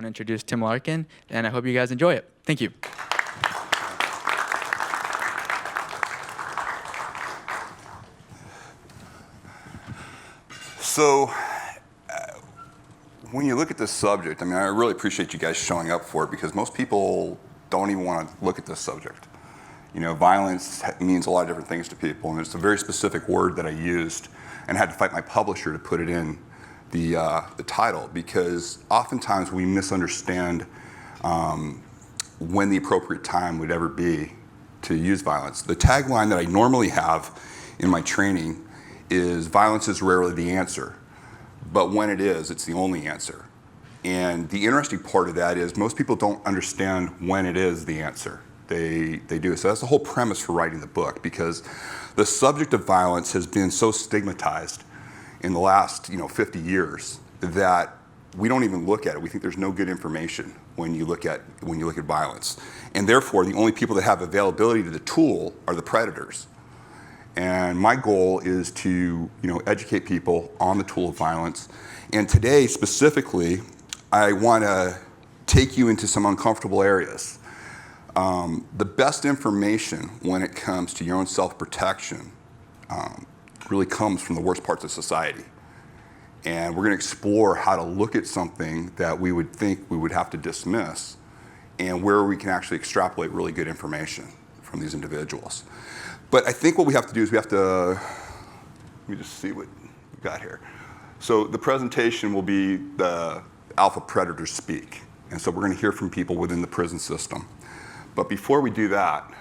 want to introduce Tim Larkin, and I hope you guys enjoy it. Thank you. So, when you look at this subject, I mean, I really appreciate you guys showing up for it because most people don't even want to look at this subject. You know, violence means a lot of different things to people, and it's a very specific word that I used and had to fight my publisher to put it in the title because oftentimes we misunderstand when the appropriate time would ever be to use violence. The tagline that I normally have in my training is violence is rarely the answer, but when it is, it's the only answer. And the interesting part of that is most people don't understand when it is the answer. They do. So that's the whole premise for writing the book, because the subject of violence has been so stigmatized in the last 50 years that we don't even look at it. We think there's no good information when you look at violence. And therefore, the only people that have availability to the tool are the predators. And my goal is to educate people on the tool of violence. And today, specifically, I want to take you into some uncomfortable areas. The best information when it comes to your own self-protection really comes from the worst parts of society. And we're going to explore how to look at something that we would think we would have to dismiss and where we can actually extrapolate really good information from these individuals. But I think what we have to do is let me just see what we've got here. So the presentation will be the alpha predators speak. And so we're going to hear from people within the prison system. But before we do that,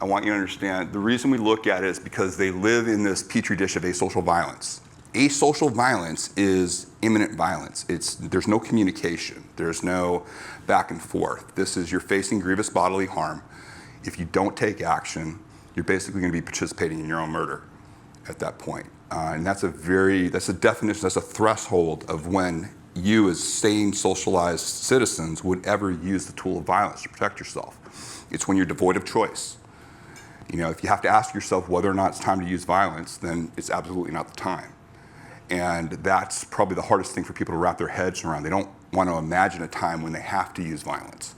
I want you to understand the reason we look at it is because they live in this petri dish of asocial violence. Asocial violence is imminent violence. There's no communication. There's no back and forth. This is you're facing grievous bodily harm. If you don't take action, you're basically going to be participating in your own murder at that point. And that's a definition, that's a threshold of when you as sane, socialized citizens would ever use the tool of violence to protect yourself. It's when you're devoid of choice. If you have to ask yourself whether or not it's time to use violence, then it's absolutely not the time. And that's probably the hardest thing for people to wrap their heads around. They don't want to imagine a time when they have to use violence.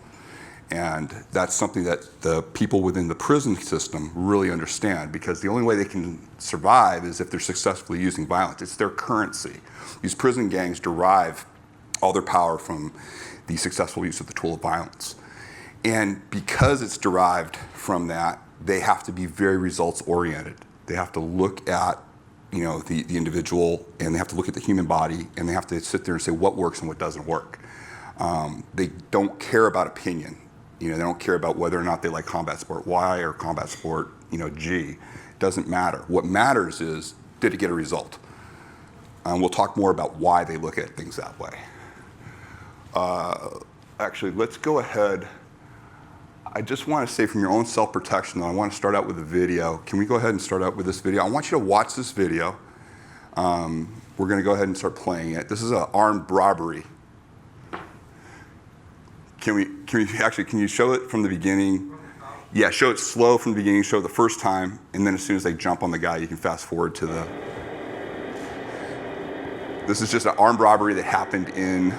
And that's something that the people within the prison system really understand, because the only way they can survive is if they're successfully using violence. It's their currency. These prison gangs derive all their power from the successful use of the tool of violence. And because it's derived from that, they have to be very results oriented. They have to look at the individual, and they have to look at the human body, and they have to sit there and say what works and what doesn't work. They don't care about opinion. They don't care about whether or not they like combat sport Y or combat sport, G. It doesn't matter. What matters is, did it get a result? And we'll talk more about why they look at things that way. Actually, let's go ahead. I just want to say from your own self-protection, though, I want to start out with a video. Can we go ahead and start out with this video? I want you to watch this video. We're going to go ahead and start playing it. This is an armed robbery. Can you show it from the beginning? Yeah, show it slow from the beginning, show it the first time, and then as soon as they jump on the guy, you can fast forward to the... This is just an armed robbery that happened in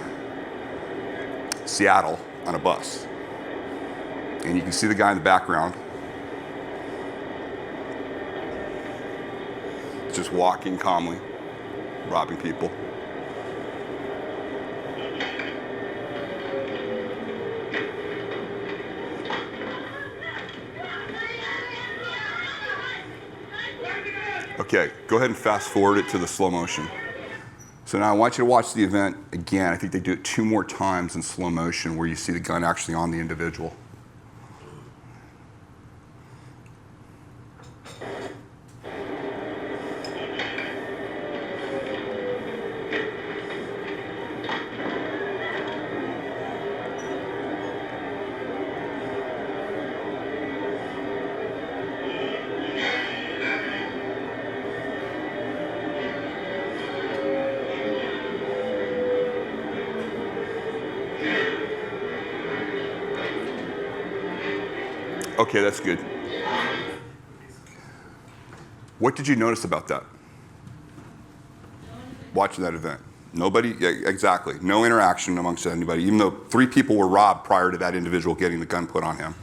Seattle on a bus. And you can see the guy in the background. Just walking calmly, robbing people. Okay, go ahead and fast forward it to the slow motion. So now I want you to watch the event again. I think they do it 2 more times in slow motion where you see the gun actually on the individual. Okay, that's good. What did you notice about that? Watching that event. Nobody, yeah, exactly. No interaction amongst anybody, even though 3 people were robbed prior to that individual getting the gun put on him.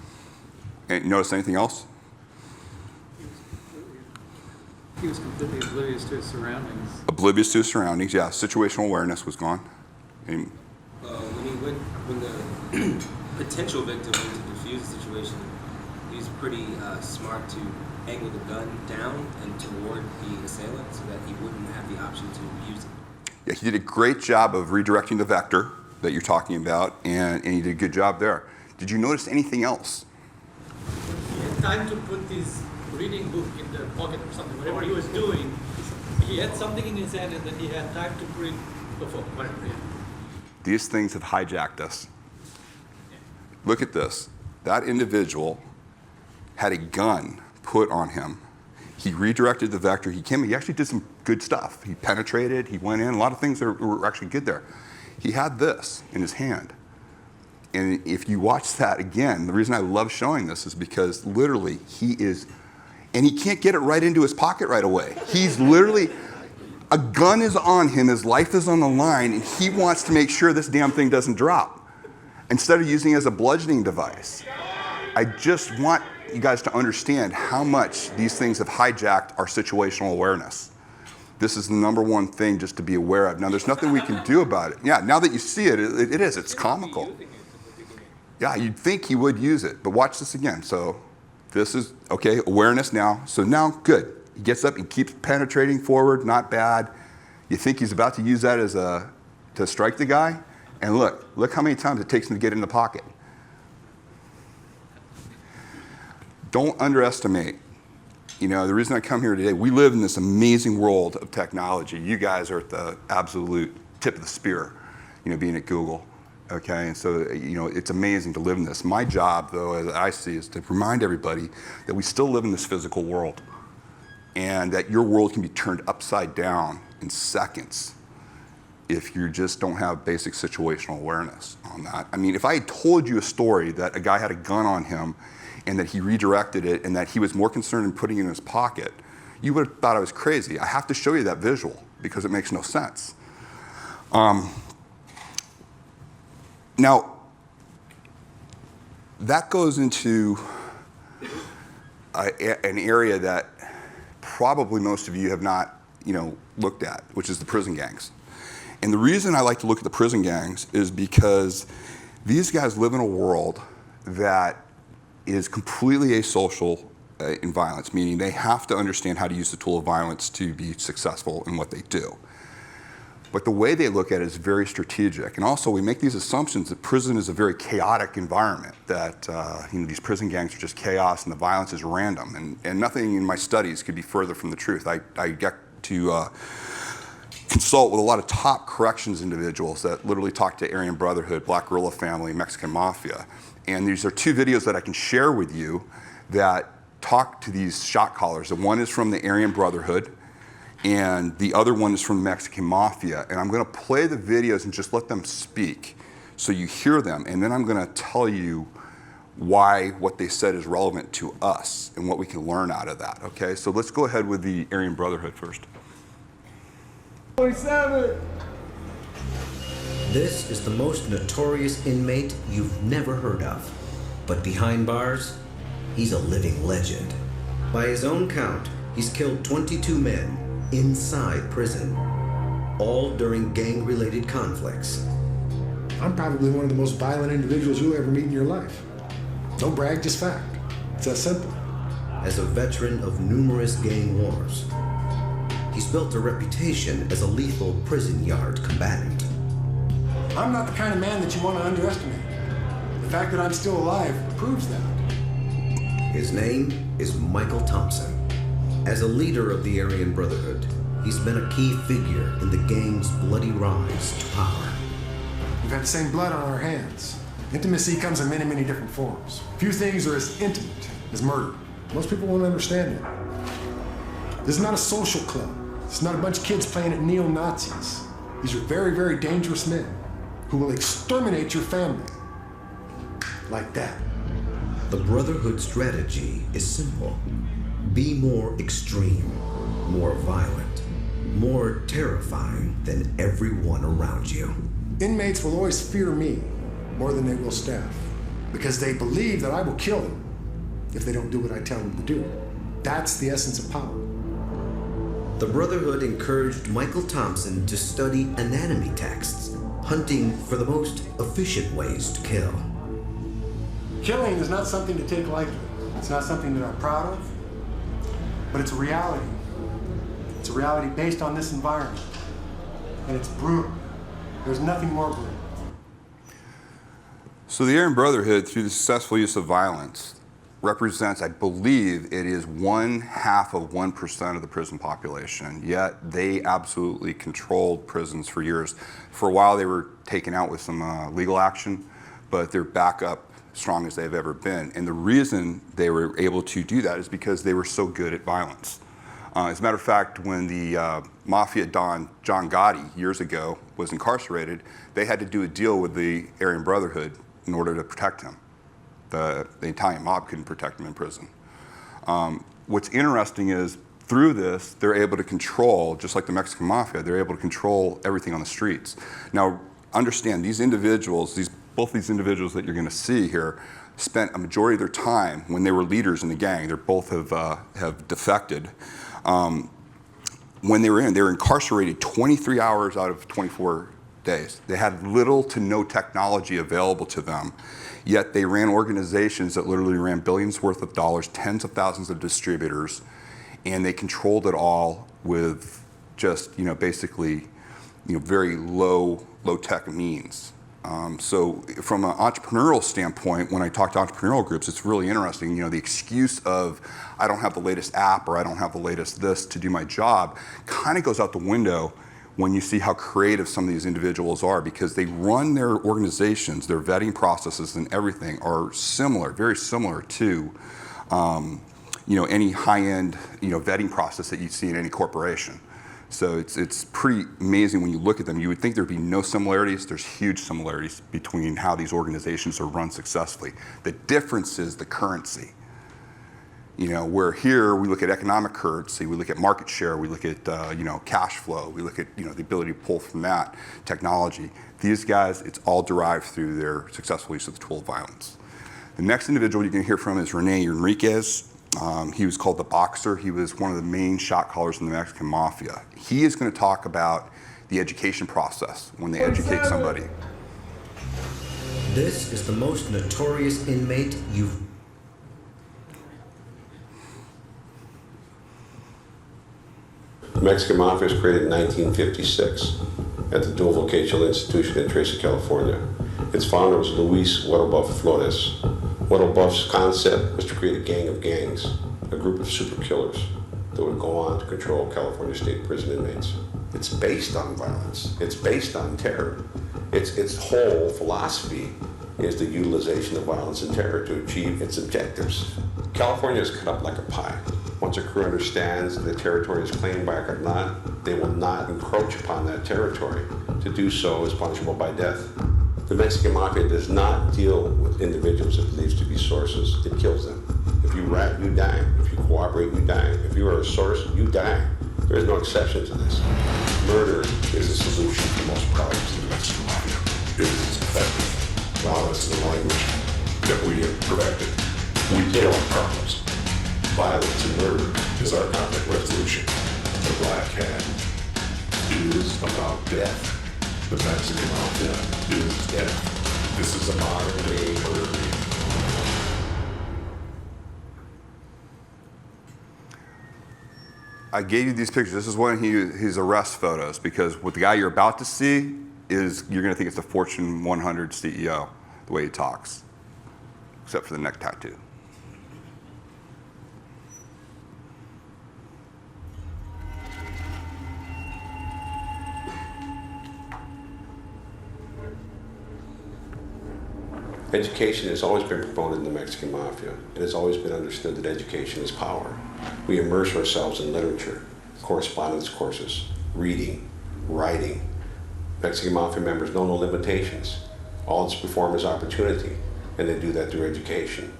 And notice anything else? He was completely oblivious to his surroundings. Oblivious to his surroundings, yeah. Situational awareness was gone. And when the potential victim went to defuse the situation, he was pretty smart to angle the gun down and toward the assailant so that he wouldn't have the option to use it. yeah, he did a great job of redirecting the vector that you're talking about, and he did a good job there. Did you notice anything else? He had time to put his reading book in the pocket or something, whatever he was doing. He had something in his hand and then he had time to put it before, whatever. Yeah. These things have hijacked us. Look at this. That individual had a gun put on him. He redirected the vector. He actually did some good stuff. He penetrated, he went in, a lot of things were actually good there. He had this in his hand. And if you watch that again, the reason I love showing this is because literally and he can't get it right into his pocket right away. He's literally, a gun is on him, his life is on the line, and he wants to make sure this damn thing doesn't drop instead of using it as a bludgeoning device. I just want you guys to understand how much these things have hijacked our situational awareness. This is the #1 thing just to be aware of. Now, there's nothing we can do about it. Yeah, now that you see it, it's comical. Yeah, you'd think he would use it, but watch this again. So this is, okay, awareness now. So now, good. He gets up and keeps penetrating forward, not bad. You think he's about to use that to strike the guy? And look how many times it takes him to get in the pocket. Don't underestimate. You know, the reason I come here today, we live in this amazing world of technology. You guys are at the absolute tip of the spear, you know, being at Google. Okay, and so, you know, it's amazing to live in this. My job, though, as I see, is to remind everybody that we still live in this physical world and that your world can be turned upside down in seconds if you just don't have basic situational awareness on that. I mean, if I had told you a story that a guy had a gun on him and that he redirected it and that he was more concerned in putting it in his pocket, you would have thought I was crazy. I have to show you that visual because it makes no sense. Now, that goes into an area that probably most of you have not, you know, looked at, which is the prison gangs. And the reason I like to look at the prison gangs is because these guys live in a world that is completely asocial in violence, meaning they have to understand how to use the tool of violence to be successful in what they do. But the way they look at it is very strategic. And also, we make these assumptions that prison is a very chaotic environment, that you know, these prison gangs are just chaos and the violence is random. And nothing in my studies could be further from the truth. I get to consult with a lot of top corrections individuals that literally talk to Aryan Brotherhood, Black Guerrilla Family, Mexican Mafia. And these are 2 videos that I can share with you that talk to these shot callers. The one is from the Aryan Brotherhood, and the other one is from the Mexican Mafia. And I'm going to play the videos and just let them speak so you hear them. And then I'm going to tell you why what they said is relevant to us and what we can learn out of that. Okay, so let's go ahead with the Aryan Brotherhood first. 27. This is the most notorious inmate you've never heard of. But behind bars, he's a living legend. By his own count, he's killed 22 men inside prison, all during gang-related conflicts. I'm probably one of the most violent individuals you'll ever meet in your life. Don't brag, just fact. It's that simple. As a veteran of numerous gang wars, he's built a reputation as a lethal prison yard combatant. I'm not the kind of man that you want to underestimate. The fact that I'm still alive proves that. His name is Michael Thompson. As a leader of the Aryan Brotherhood, he's been a key figure in the gang's bloody rise to power. We've had the same blood on our hands. Intimacy comes in many, many different forms. Few things are as intimate as murder. Most people won't understand it. This is not a social club. It's not a bunch of kids playing at neo-Nazis. These are very, very dangerous men who will exterminate your family. Like that. The Brotherhood strategy is simple. Be more extreme, more violent, more terrifying than everyone around you. Inmates will always fear me more than they will staff, because they believe that I will kill them if they don't do what I tell them to do. That's the essence of power. The Brotherhood encouraged Michael Thompson to study anatomy texts, hunting for the most efficient ways to kill. Killing is not something to take lightly. It's not something that I'm proud of, but it's a reality. It's a reality based on this environment, and it's brutal. There's nothing more brutal. So the Aryan Brotherhood, through the successful use of violence, represents, I believe, it is 0.5% of the prison population, yet they absolutely controlled prisons for years. For a while they were taken out with some legal action, but they're back up strong as they've ever been. And the reason they were able to do that is because they were so good at violence. As a matter of fact, when the Mafia Don John Gotti years ago was incarcerated, they had to do a deal with the Aryan Brotherhood in order to protect him. The Italian mob couldn't protect him in prison. What's interesting is through this, they're able to control, just like the Mexican Mafia, they're able to control everything on the streets. Now, understand, these individuals, both these individuals that you're going to see here, spent a majority of their time when they were leaders in the gang. They both have defected. When they were incarcerated 23 hours out of 24 days. They had little to no technology available to them, yet they ran organizations that literally ran billions worth of dollars, tens of thousands of distributors, and they controlled it all with just, basically, very low tech means. So from an entrepreneurial standpoint, when I talk to entrepreneurial groups, it's really interesting. The excuse of, I don't have the latest app or I don't have the latest this to do my job kind of goes out the window when you see how creative some of these individuals are, because they run their organizations, their vetting processes and everything are similar, very similar to any high-end vetting process that you see in any corporation. So it's pretty amazing when you look at them. You would think there'd be no similarities. There's huge similarities between how these organizations are run successfully. The difference is the currency. Where here we look at economic currency, we look at market share, we look at cash flow, we look at the ability to pull from that technology. These guys, it's all derived through their successful use of the tool of violence. The next individual you can hear from is Rene Enriquez. He was called the Boxer. He was one of the main shot callers in the Mexican Mafia. He is going to talk about the education process when they educate somebody. This is the most notorious inmate you've... The Mexican Mafia was created in 1956 at the Dual Vocational Institution in Tracy, California. Its founder was Luis Huerta Flores. Huerta's concept was to create a gang of gangs, a group of super killers that would go on to control California state prison inmates. It's based on violence. It's based on terror. Its whole philosophy is the utilization of violence and terror to achieve its objectives. California is cut up like a pie. Once a crew understands that the territory is claimed by a carnal, they will not encroach upon that territory. To do so is punishable by death. The Mexican Mafia does not deal with individuals it believes to be sources. It kills them. If you rat, you die. If you cooperate, you die. If you are a source, you die. There is no exception to this. Murder is a solution to most problems in the Mexican Mafia. It is effective. Violence is the language that we have perfected. We kill our problems. Violence and murder is our conflict resolution. The Black Cat is about death. The Mexican Mafia is death. This is a modern day murder. I gave you these pictures. This is one of his arrest photos, because what the guy you're about to see is, you're going to think it's the Fortune 100 CEO, the way he talks, except for the neck tattoo. Education has always been promoted in the Mexican Mafia. It has always been understood that education is power. We immerse ourselves in literature, correspondence courses, reading, writing. Mexican Mafia members know no limitations. All that's before them is opportunity, and they do that through education.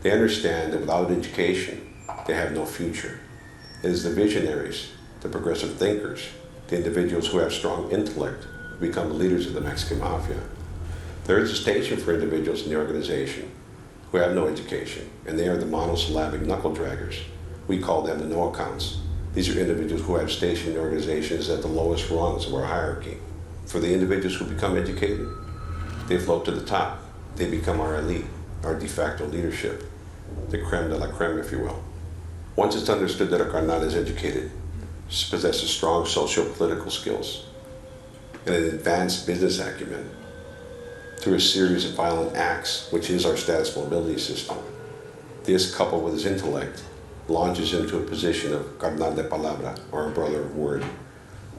They understand that without education, they have no future. It is the visionaries the progressive thinkers, the individuals who have strong intellect, become the leaders of the Mexican Mafia. There is a station for individuals in the organization who have no education, and they are the monosyllabic knuckle draggers. We call them the no accounts. These are individuals who have stationed in organizations at the lowest rungs of our hierarchy. For the individuals who become educated, they float to the top. They become our elite, our de facto leadership, the creme de la creme, if you will. Once it's understood that a carnal is educated, possesses strong socio-political skills, and an advanced business acumen, through a series of violent acts, which is our status mobility system, this, coupled with his intellect, launches him to a position of carnal de palabra, or a brother of word.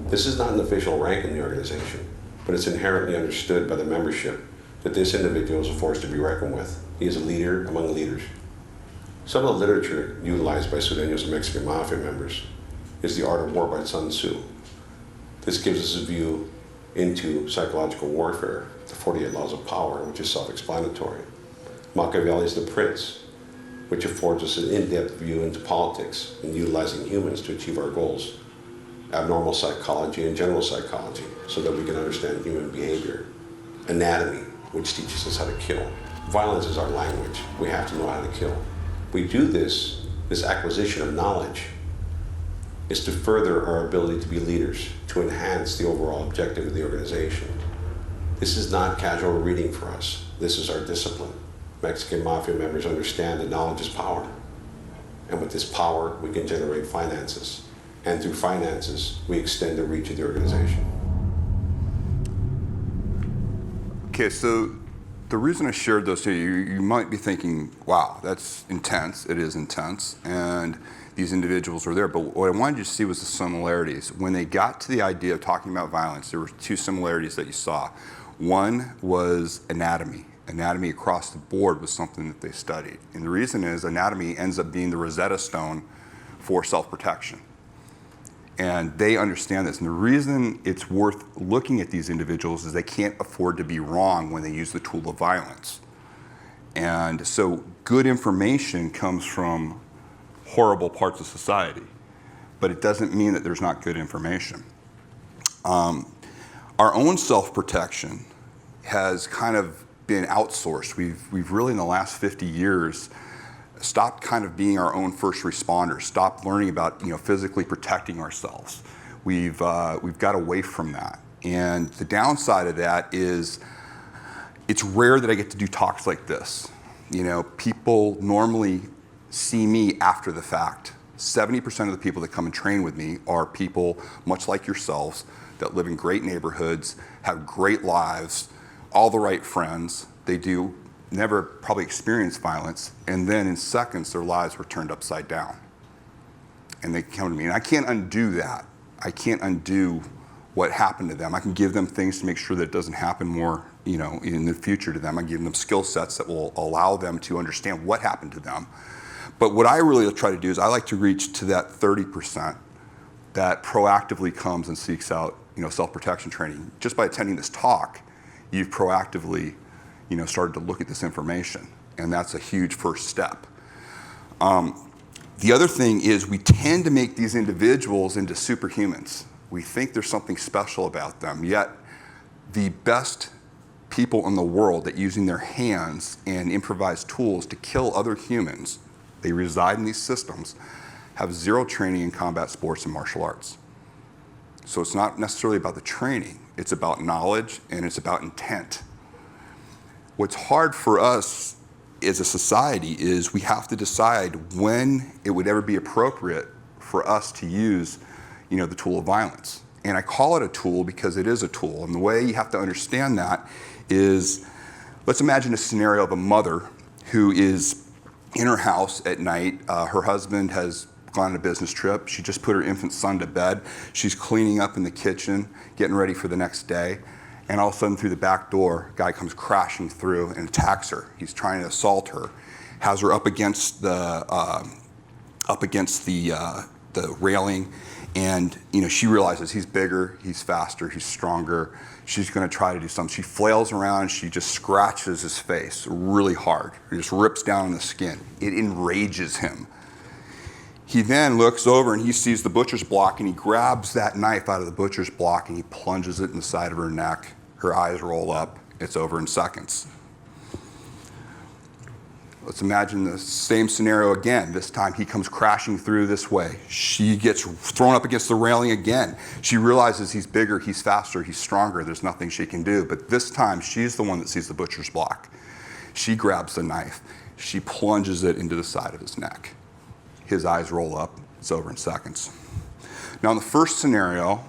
This is not an official rank in the organization, but it's inherently understood by the membership that this individual is a force to be reckoned with. He is a leader among leaders. Some of the literature utilized by Sureños and Mexican Mafia members is The Art of War by Sun Tzu. This gives us a view into psychological warfare, the 48 Laws of Power, which is self-explanatory. Machiavelli's The Prince, which affords us an in-depth view into politics and utilizing humans to achieve our goals. Abnormal psychology and general psychology, so that we can understand human behavior. Anatomy, which teaches us how to kill. Violence is our language. We have to know how to kill. We do this acquisition of knowledge is to further our ability to be leaders, to enhance the overall objective of the organization. This is not casual reading for us. This is our discipline. Mexican Mafia members understand that knowledge is power. And with this power, we can generate finances. And through finances, we extend the reach of the organization. Okay, so the reason I shared those to you, you might be thinking, wow, that's intense. It is intense. And these individuals are there. But what I wanted you to see was the similarities. When they got to the idea of talking about violence, there were two similarities that you saw. One was anatomy. Anatomy across the board was something that they studied. And the reason is anatomy ends up being the Rosetta Stone for self-protection. And they understand this. And the reason it's worth looking at these individuals is they can't afford to be wrong when they use the tool of violence. And so good information comes from horrible parts of society, but it doesn't mean that there's not good information. Our own self-protection has kind of been outsourced. We've really in the last 50 years stopped kind of being our own first responders, stopped learning about physically protecting ourselves. We've got away from that. And the downside of that is it's rare that I get to do talks like this. People normally see me after the fact. 70% of the people that come and train with me are people much like yourselves that live in great neighborhoods, have great lives, all the right friends. They do never probably experience violence, and then in seconds their lives were turned upside down. And they come to me, and I can't undo that. I can't undo what happened to them. I can give them things to make sure that it doesn't happen more, in the future to them. I give them skill sets that will allow them to understand what happened to them. But what I really try to do is I like to reach to that 30% that proactively comes and seeks out, self-protection training. Just by attending this talk, you've proactively, started to look at this information, and that's a huge first step. The other thing is we tend to make these individuals into superhumans. We think there's something special about them, yet the best people in the world at using their hands and improvised tools to kill other humans, they reside in these systems, have zero training in combat sports and martial arts. So it's not necessarily about the training, it's about knowledge and it's about intent. What's hard for us as a society is we have to decide when it would ever be appropriate for us to use, the tool of violence. And I call it a tool because it is a tool. And the way you have to understand that is, let's imagine a scenario of a mother who is in her house at night. Her husband has gone on a business trip. She just put her infant son to bed. She's cleaning up in the kitchen, getting ready for the next day. And all of a sudden, through the back door, a guy comes crashing through and attacks her. He's trying to assault her, has her up against the railing, and she realizes he's bigger, he's faster, he's stronger. She's going to try to do something. She flails around. She just scratches his face really hard. It just rips down the skin. It enrages him. He then looks over and he sees the butcher's block, and he grabs that knife out of the butcher's block and he plunges it in the side of her neck. Her eyes roll up. It's over in seconds. Let's imagine the same scenario again. This time he comes crashing through this way. She gets thrown up against the railing again. She realizes he's bigger, he's faster, he's stronger. There's nothing she can do. But this time she's the one that sees the butcher's block. She grabs the knife. She plunges it into the side of his neck. His eyes roll up. It's over in seconds. Now in the first scenario,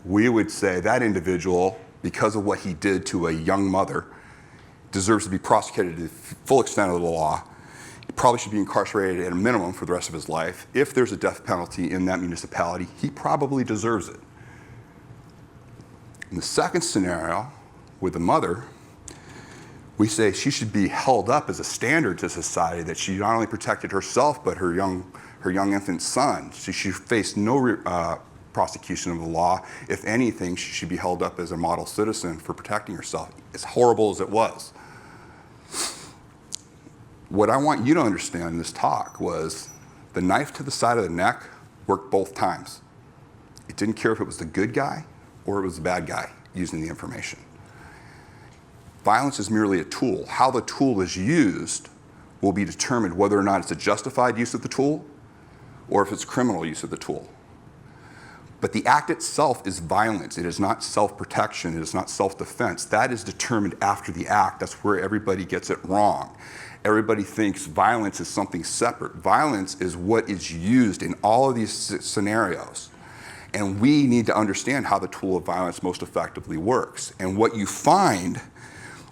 we would say that individual, because of what he did to a young mother, deserves to be prosecuted to the full extent of the law. He probably should be incarcerated at a minimum for the rest of his life. If there's a death penalty in that municipality, he probably deserves it. In the second scenario, with the mother, we say she should be held up as a standard to society, that she not only protected herself, but her young infant son. She should face no prosecution of the law. If anything, she should be held up as a model citizen for protecting herself, as horrible as it was. What I want you to understand in this talk was the knife to the side of the neck worked both times. It didn't care if it was the good guy or it was the bad guy using the information. Violence is merely a tool. How the tool is used will be determined whether or not it's a justified use of the tool or if it's criminal use of the tool. But the act itself is violence. It is not self-protection. It is not self-defense. That is determined after the act. That's where everybody gets it wrong. Everybody thinks violence is something separate. Violence is what is used in all of these scenarios. And we need to understand how the tool of violence most effectively works. And what you find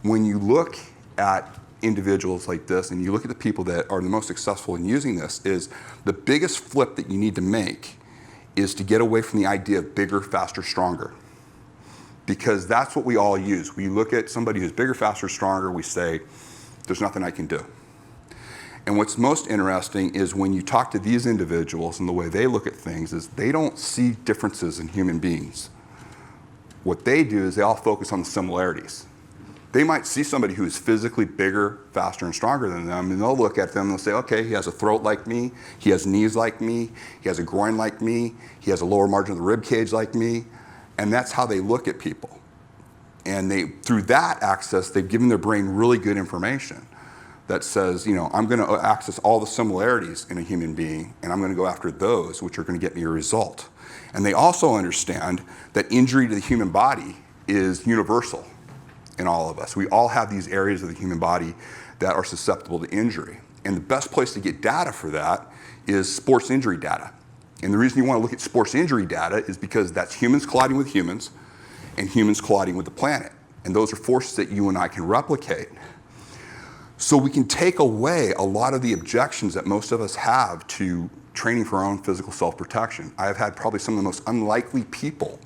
when you look at individuals like this and you look at the people that are the most successful in using this is the biggest flip that you need to make is to get away from the idea of bigger, faster, stronger. Because that's what we all use. We look at somebody who's bigger, faster, stronger, we say, there's nothing I can do. And what's most interesting is when you talk to these individuals and the way they look at things is they don't see differences in human beings. What they do is they all focus on the similarities. They might see somebody who is physically bigger, faster, and stronger than them, and they'll look at them and they'll say, okay, he has a throat like me, he has knees like me, he has a groin like me, he has a lower margin of the rib cage like me, and that's how they look at people. And through that access, they've given their brain really good information that says, I'm going to access all the similarities in a human being, and I'm going to go after those which are going to get me a result. And they also understand that injury to the human body is universal in all of us. We all have these areas of the human body that are susceptible to injury. And the best place to get data for that is sports injury data. And the reason you want to look at sports injury data is because that's humans colliding with humans and humans colliding with the planet. And those are forces that you and I can replicate. So we can take away a lot of the objections that most of us have to training for our own physical self-protection. I have had probably some of the most unlikely people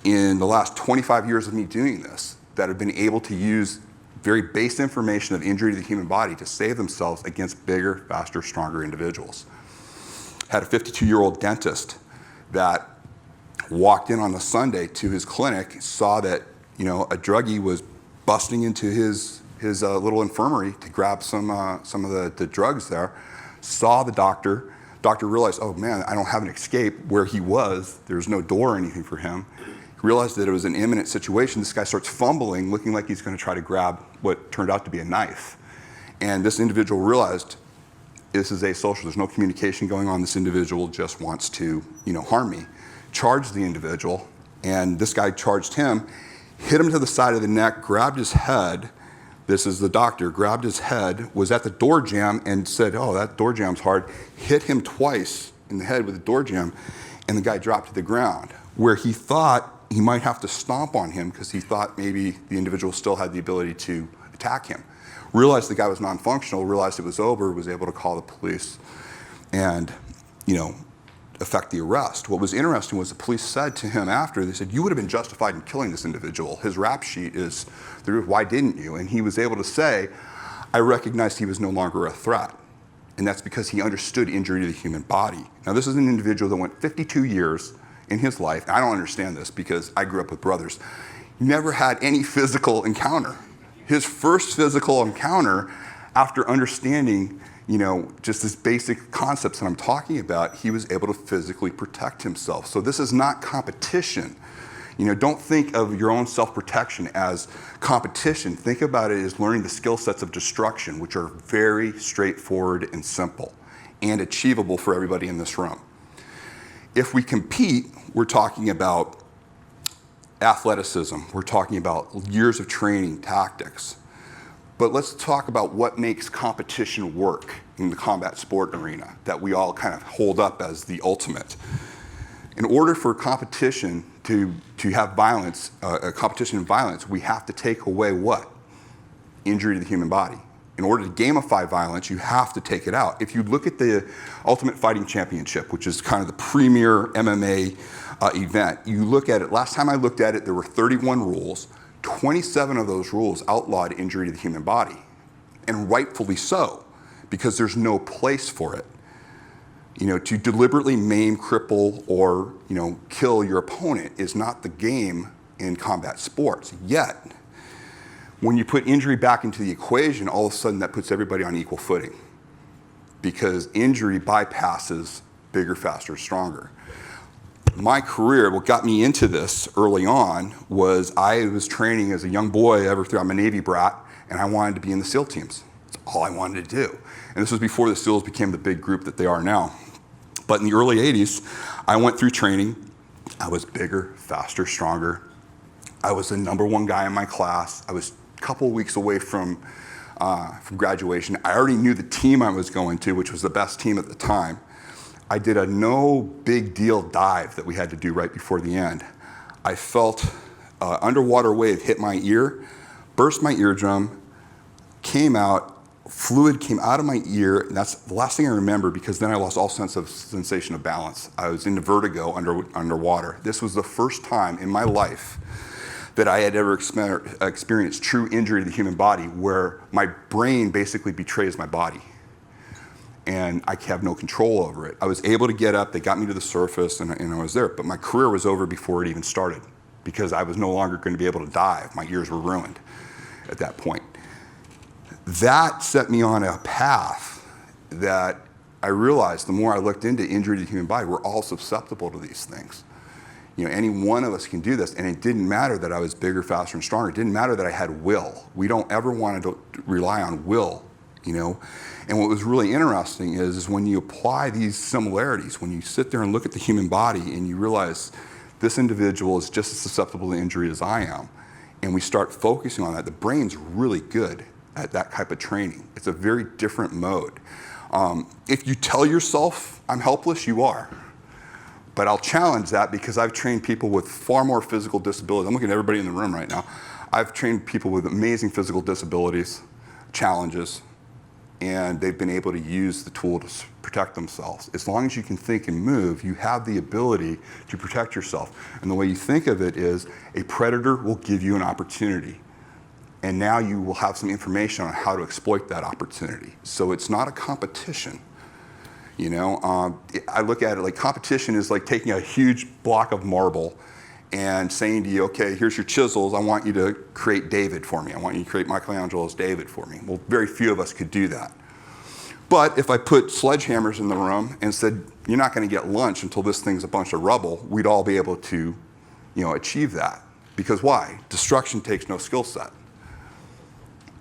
in the last 25 years of me doing this that have been able to use very base information of injury to the human body to save themselves against bigger, faster, stronger individuals. Had a 52-year-old dentist that walked in on a Sunday to his clinic, saw that a druggie was busting into his little infirmary to grab some of the drugs there, saw the doctor. Doctor realized, oh man, I don't have an escape where he was. There's no door or anything for him. Realized that it was an imminent situation. This guy starts fumbling, looking like he's going to try to grab what turned out to be a knife. And this individual realized this is asocial. There's no communication going on. This individual just wants to, harm me. Charged the individual, and this guy charged him, hit him to the side of the neck, grabbed his head. This is the doctor, grabbed his head, was at the door jamb and said, oh, that door jam's hard. Hit him twice in the head with the door jamb, and the guy dropped to the ground, where he thought he might have to stomp on him because he thought maybe the individual still had the ability to attack him. Realized the guy was non-functional, realized it was over, was able to call the police and, effect the arrest. What was interesting was the police said to him after, they said, you would have been justified in killing this individual. His rap sheet is, why didn't you? And he was able to say, I recognized he was no longer a threat. And that's because he understood injury to the human body. Now this is an individual that went 52 years in his life. I don't understand this because I grew up with brothers. Never had any physical encounter. His first physical encounter after understanding just this basic concepts that I'm talking about, he was able to physically protect himself. So this is not competition. Don't think of your own self-protection as competition. Think about it as learning the skill sets of destruction, which are very straightforward and simple and achievable for everybody in this room. If we compete, we're talking about athleticism. We're talking about years of training, tactics. But let's talk about what makes competition work in the combat sport arena that we all kind of hold up as the ultimate. In order for competition to have violence, competition and violence, we have to take away what? Injury to the human body. In order to gamify violence, you have to take it out. If you look at the Ultimate Fighting Championship, which is kind of the premier MMA event, you look at it, last time I looked at it, there were 31 rules. 27 of those rules outlawed injury to the human body, and rightfully so, because there's no place for it. To deliberately maim, cripple, or kill your opponent is not the game in combat sports. Yet, when you put injury back into the equation, all of a sudden that puts everybody on equal footing, because injury bypasses bigger, faster, stronger. My career, what got me into this early on was I was training as a young boy I'm a Navy brat, and I wanted to be in the SEAL teams. That's all I wanted to do. And this was before the SEALs became the big group that they are now. But in the early 80s, I went through training. I was bigger, faster, stronger. I was the #1 guy in my class. I was a couple of weeks away from graduation. I already knew the team I was going to, which was the best team at the time. I did a no big deal dive that we had to do right before the end. I felt an underwater wave hit my ear, burst my eardrum, came out, fluid came out of my ear, and that's the last thing I remember, because then I lost all sense of sensation of balance. I was into vertigo underwater. This was the first time in my life that I had ever experienced true injury to the human body, where my brain basically betrays my body, and I have no control over it. I was able to get up, they got me to the surface, and I was there, but my career was over before it even started, because I was no longer going to be able to dive. My ears were ruined at that point. That set me on a path that I realized the more I looked into injury to the human body, we're all susceptible to these things. Any one of us can do this, and it didn't matter that I was bigger, faster, and stronger. It didn't matter that I had will. We don't ever want to rely on will, And what was really interesting is when you apply these similarities, when you sit there and look at the human body and you realize this individual is just as susceptible to injury as I am, and we start focusing on that, the brain's really good at that type of training. It's a very different mode. If you tell yourself, I'm helpless, you are. But I'll challenge that, because I've trained people with far more physical disabilities. I'm looking at everybody in the room right now. I've trained people with amazing physical disabilities, challenges, and they've been able to use the tool to protect themselves. As long as you can think and move, you have the ability to protect yourself. And the way you think of it is, a predator will give you an opportunity, and now you will have some information on how to exploit that opportunity. So it's not a competition. I look at it like competition is like taking a huge block of marble and saying to you, okay, here's your chisels, I want you to create David for me. I want you to create Michelangelo's David for me. Well, very few of us could do that. But if I put sledgehammers in the room and said, you're not going to get lunch until this thing's a bunch of rubble, we'd all be able to achieve that. Because why? Destruction takes no skill set.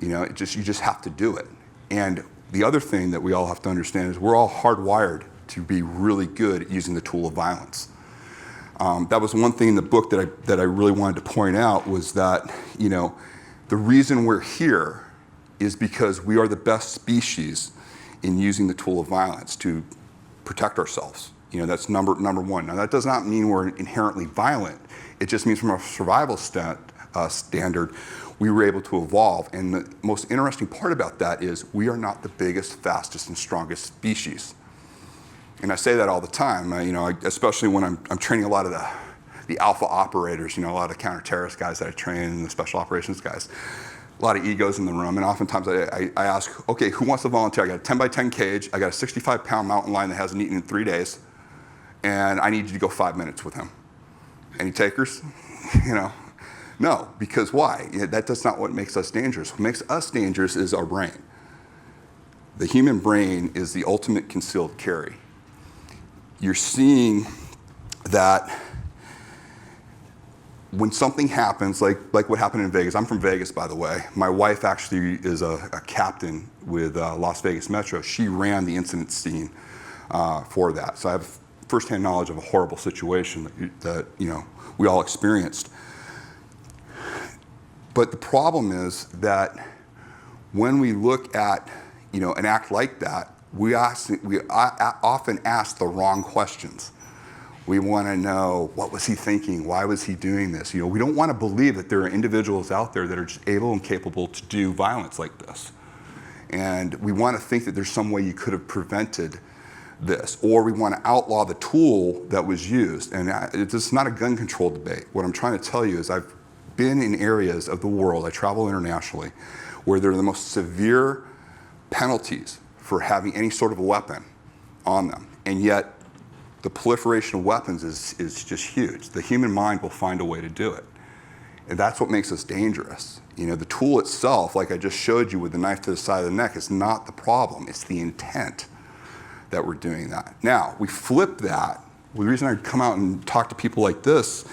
You just have to do it. And the other thing that we all have to understand is we're all hardwired to be really good at using the tool of violence. That was one thing in the book that I really wanted to point out, was that the reason we're here is because we are the best species in using the tool of violence to protect ourselves. That's number one. Now that does not mean we're inherently violent. It just means from a survival standard, we were able to evolve. And the most interesting part about that is we are not the biggest, fastest, and strongest species. And I say that all the time, especially when I'm training a lot of the alpha operators, a lot of counter-terrorist guys that I train, and the special operations guys. A lot of egos in the room, and oftentimes I ask, okay, who wants to volunteer? I got a 10 by 10 cage, I got a 65-pound mountain lion that hasn't eaten in 3 days, and I need you to go 5 minutes with him. Any takers? No, because why? That's not what makes us dangerous. What makes us dangerous is our brain. the human brain is the ultimate concealed carry. You're seeing that when something happens, like what happened in Vegas. I'm from Vegas, by the way. My wife actually is a captain with Las Vegas Metro. She ran the incident scene for that. So I have firsthand knowledge of a horrible situation that we all experienced. But the problem is that when we look at an act like that, we often ask the wrong questions. We want to know, what was he thinking? Why was he doing this? We don't want to believe that there are individuals out there that are just able and capable to do violence like this. And we want to think that there's some way you could have prevented this, or we want to outlaw the tool that was used. And this is not a gun control debate. What I'm trying to tell you is I've been in areas of the world, I travel internationally, where there are the most severe penalties for having any sort of a weapon on them. And yet, the proliferation of weapons is just huge. The human mind will find a way to do it. And that's what makes us dangerous. The tool itself, like I just showed you with the knife to the side of the neck, is not the problem. It's the intent that we're doing that. Now, we flip that. Well, the reason I come out and talk to people like this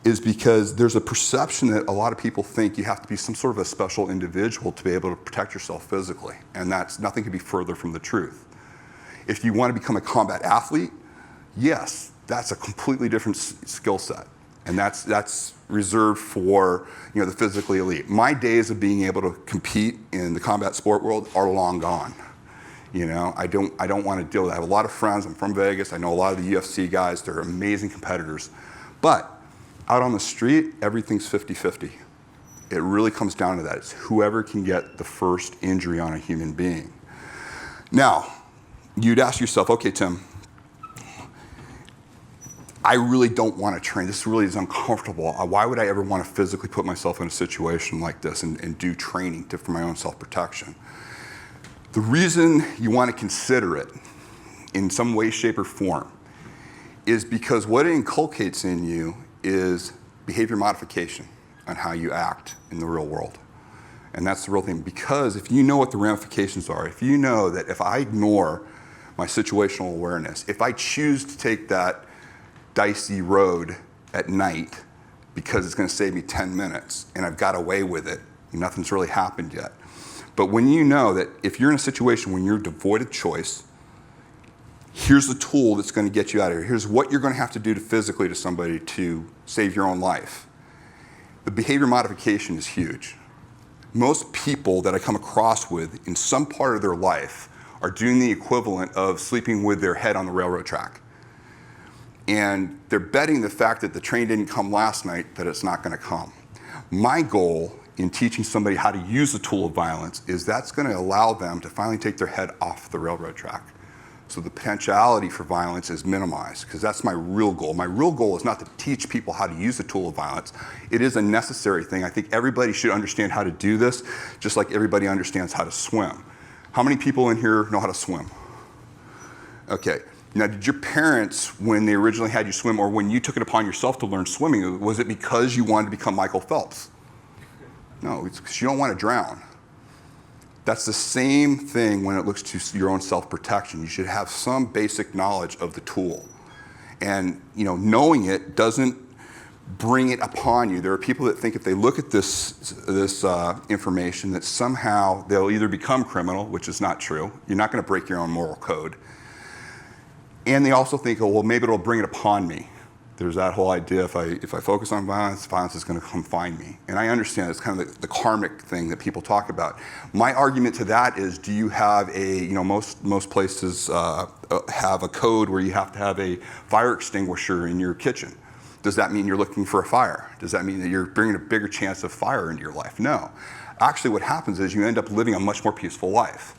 is because there's a perception that a lot of people think you have to be some sort of a special individual to be able to protect yourself physically. And nothing could be further from the truth. If you want to become a combat athlete, yes, that's a completely different skill set. And that's reserved for the physically elite. My days of being able to compete in the combat sport world are long gone. I don't want to deal with that. I have a lot of friends. I'm from Vegas. I know a lot of the UFC guys. They're amazing competitors. But out on the street, everything's 50-50. It really comes down to that. It's whoever can get the first injury on a human being. Now, you'd ask yourself, okay, Tim, I really don't want to train. This really is uncomfortable. Why would I ever want to physically put myself in a situation like this and do training for my own self-protection? The reason you want to consider it in some way, shape, or form is because what it inculcates in you is behavior modification on how you act in the real world. And that's the real thing, because if you know what the ramifications are, if you know that if I ignore my situational awareness, if I choose to take that dicey road at night because it's going to save me 10 minutes and I've got away with it, nothing's really happened yet. But when you know that if you're in a situation when you're devoid of choice, here's the tool that's going to get you out of here. Here's what you're going to have to do physically to somebody to save your own life. The behavior modification is huge. Most people that I come across with in some part of their life are doing the equivalent of sleeping with their head on the railroad track. And they're betting the fact that the train didn't come last night that it's not going to come. My goal in teaching somebody how to use the tool of violence is that's going to allow them to finally take their head off the railroad track. So the potentiality for violence is minimized, because that's my real goal. My real goal is not to teach people how to use the tool of violence. It is a necessary thing. I think everybody should understand how to do this, just like everybody understands how to swim. How many people in here know how to swim? Okay. Now, did your parents, when they originally had you swim, or when you took it upon yourself to learn swimming, was it because you wanted to become Michael Phelps? No, it's because you don't want to drown. That's the same thing when it looks to your own self-protection. You should have some basic knowledge of the tool. And knowing it doesn't bring it upon you. There are people that think if they look at this information that somehow they'll either become criminal, which is not true. You're not going to break your own moral code. And they also think, oh, well, maybe it'll bring it upon me. There's that whole idea, if I focus on violence, violence is going to come find me. And I understand it's kind of the karmic thing that people talk about. My argument to that is, do you have most places have a code where you have to have a fire extinguisher in your kitchen. Does that mean you're looking for a fire? Does that mean that you're bringing a bigger chance of fire into your life? No. Actually, what happens is you end up living a much more peaceful life.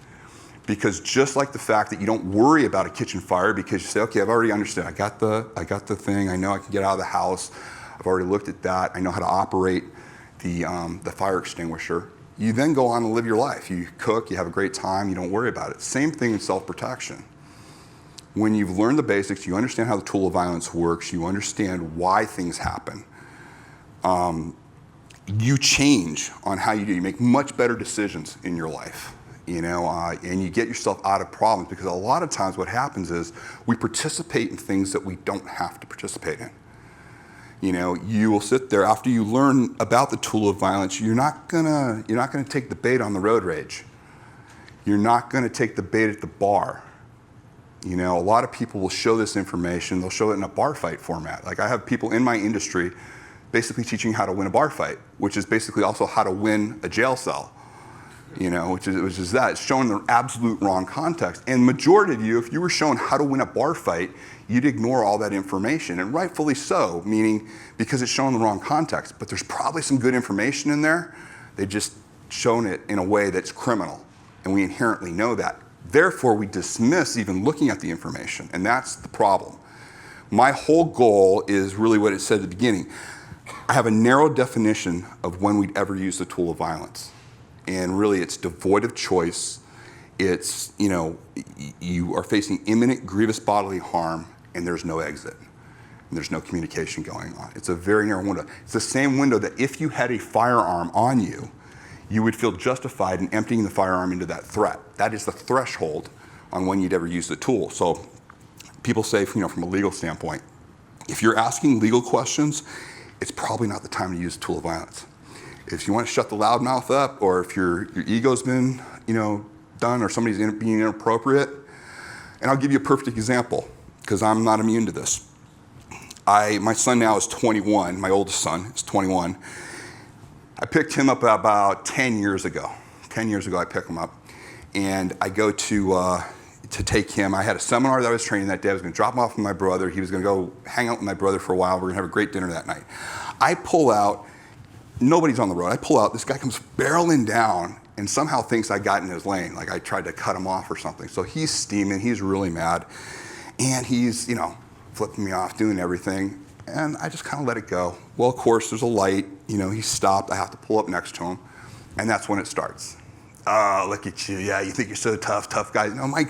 Because just like the fact that you don't worry about a kitchen fire because you say, okay, I've already understood. I got the thing. I know I can get out of the house. I've already looked at that. I know how to operate the fire extinguisher. You then go on and live your life. You cook. You have a great time. You don't worry about it. Same thing in self-protection. When you've learned the basics, you understand how the tool of violence works. You understand why things happen. You change on how you do. You make much better decisions in your life. and you get yourself out of problems, because a lot of times what happens is we participate in things that we don't have to participate in. You will sit there after you learn about the tool of violence. You're not gonna take the bait on the road rage. You're not gonna take the bait at the bar. A lot of people will show this information. They'll show it in a bar fight format. Like, I have people in my industry basically teaching how to win a bar fight, which is basically also how to win a jail cell. Which is that. It's showing the absolute wrong context. And majority of you, if you were shown how to win a bar fight, you'd ignore all that information, and rightfully so, meaning because it's shown the wrong context. But there's probably some good information in there. They've just shown it in a way that's criminal, and we inherently know that. Therefore, we dismiss even looking at the information, and that's the problem. My whole goal is really what it said at the beginning. I have a narrow definition of when we'd ever use the tool of violence. And really, it's devoid of choice. It's, you are facing imminent grievous bodily harm, and there's no exit. And there's no communication going on. It's a very narrow window. It's the same window that if you had a firearm on you, you would feel justified in emptying the firearm into that threat. That is the threshold on when you'd ever use the tool. So people say, from a legal standpoint, if you're asking legal questions, it's probably not the time to use the tool of violence. If you want to shut the loudmouth up, or if your ego's been, done, or somebody's being inappropriate, and I'll give you a perfect example, because I'm not immune to this. My son now is 21. My oldest son is 21. I picked him up about 10 years ago. 10 years ago, I picked him up, and I go to take him. I had a seminar that I was training that day. I was going to drop him off with my brother. He was going to go hang out with my brother for a while. We're going to have a great dinner that night. I pull out. Nobody's on the road. I pull out, this guy comes barreling down and somehow thinks I got in his lane, like I tried to cut him off or something. So he's steaming, he's really mad, and he's, flipping me off, doing everything, and I just kind of let it go. Well, of course, there's a light, he stopped, I have to pull up next to him, and that's when it starts. Oh, look at you, yeah, you think you're so tough guy. No, my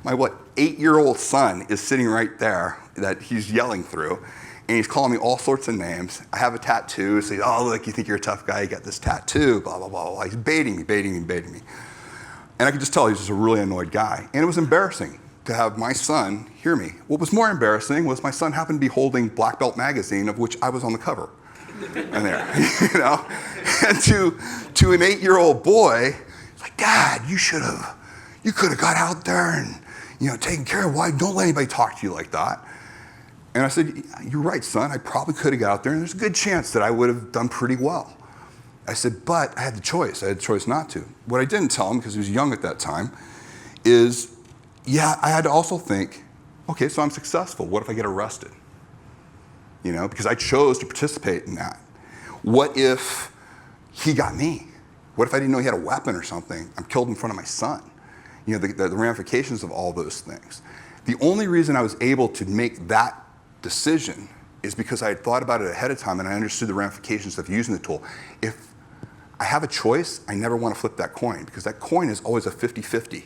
8-year-old son is sitting right there that he's yelling through, and he's calling me all sorts of names. I have a tattoo, so he's, oh, look, you think you're a tough guy, you got this tattoo, blah, blah, blah, blah. He's baiting me. And I could just tell he was just a really annoyed guy. And it was embarrassing to have my son hear me. What was more embarrassing was my son happened to be holding Black Belt magazine, of which I was on the cover. And there, And to an 8-year-old boy, it's like, Dad, you could have got out there and, taken care of why, don't let anybody talk to you like that. And I said, you're right, son. I probably could have got out there, and there's a good chance that I would have done pretty well. I said, but I had the choice. I had the choice not to. What I didn't tell him, because he was young at that time, is, I had to also think, okay, so I'm successful. What if I get arrested? Because I chose to participate in that. What if he got me? What if I didn't know he had a weapon or something? I'm killed in front of my son. The ramifications of all those things. The only reason I was able to make that decision is because I had thought about it ahead of time, and I understood the ramifications of using the tool. If I have a choice, I never want to flip that coin, because that coin is always a 50-50.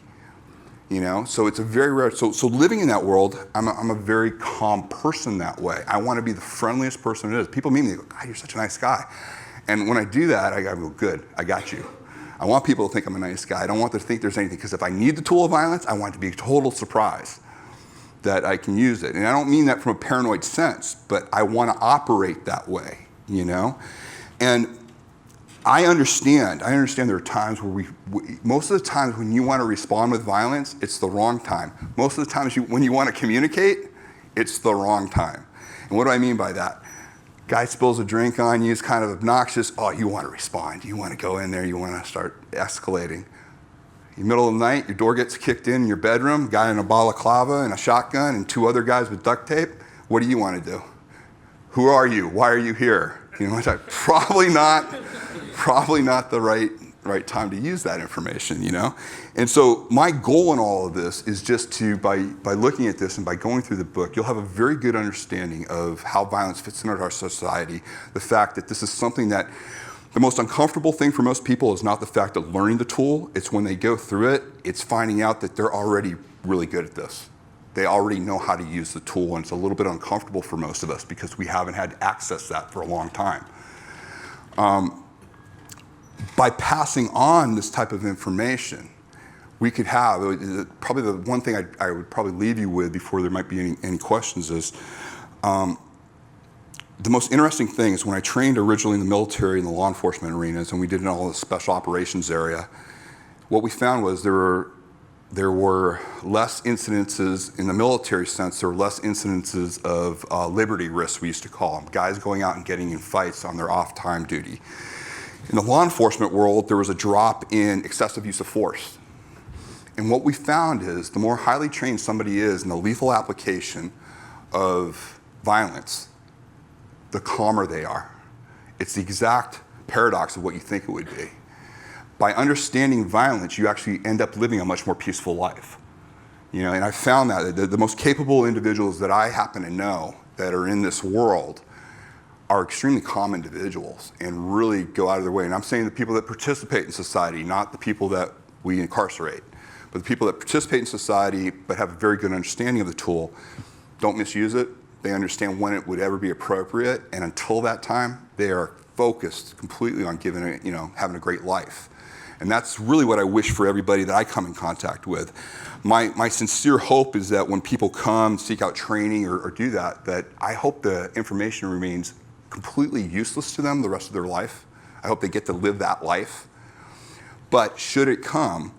So it's a very rare, so living in that world, I'm a very calm person that way. I want to be the friendliest person it is. People meet me, they go, God, you're such a nice guy. And when I do that, I go, good, I got you. I want people to think I'm a nice guy. I don't want them to think there's anything, because if I need the tool of violence, I want it to be a total surprise that I can use it. And I don't mean that from a paranoid sense, but I want to operate that way, And I understand there are times where most of the times when you want to respond with violence, it's the wrong time. Most of the times when you want to communicate, it's the wrong time. And what do I mean by that? Guy spills a drink on you, is kind of obnoxious. Oh, you want to respond. You want to go in there, you want to start escalating. In the middle of the night, your door gets kicked in your bedroom, guy in a balaclava and a shotgun and 2 other guys with duct tape. What do you want to do? Who are you? Why are you here? Probably not the right time to use that information, And so my goal in all of this is just to, by looking at this and by going through the book, you'll have a very good understanding of how violence fits into our society, the fact that this is something that the most uncomfortable thing for most people is not the fact of learning the tool. It's when they go through it, it's finding out that they're already really good at this. They already know how to use the tool, and it's a little bit uncomfortable for most of us because we haven't had to access that for a long time. By passing on this type of information, we could have, probably the one thing I would probably leave you with before there might be any questions is, the most interesting thing is when I trained originally in the military and the law enforcement arenas, and we did it in all the special operations area, what we found was there were less incidences in the military sense. There were less incidences of liberty risks, we used to call them, guys going out and getting in fights on their off-time duty. In the law enforcement world, there was a drop in excessive use of force. And what we found is the more highly trained somebody is in the lethal application of violence, the calmer they are. It's the exact paradox of what you think it would be. By understanding violence, you actually end up living a much more peaceful life. And I found that the most capable individuals that I happen to know that are in this world are extremely calm individuals and really go out of their way. And I'm saying the people that participate in society, not the people that we incarcerate, but the people that participate in society but have a very good understanding of the tool, don't misuse it. They understand when it would ever be appropriate, and until that time, they are focused completely on having a great life. And that's really what I wish for everybody that I come in contact with. My sincere hope is that when people come, seek out training or do that I hope the information remains completely useless to them the rest of their life. I hope they get to live that life. But should it come,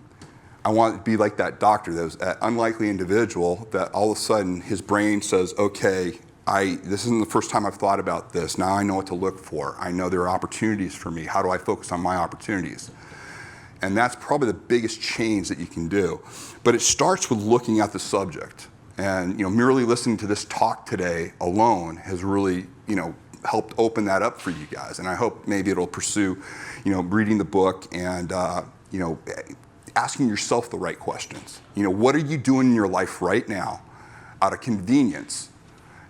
I want it to be like that doctor, that unlikely individual that all of a sudden his brain says, okay, this isn't the first time I've thought about this. Now I know what to look for. I know there are opportunities for me. How do I focus on my opportunities? And that's probably the biggest change that you can do. But it starts with looking at the subject. And merely listening to this talk today alone has really helped open that up for you guys. And I hope maybe it'll pursue reading the book and asking yourself the right questions. What are you doing in your life right now out of convenience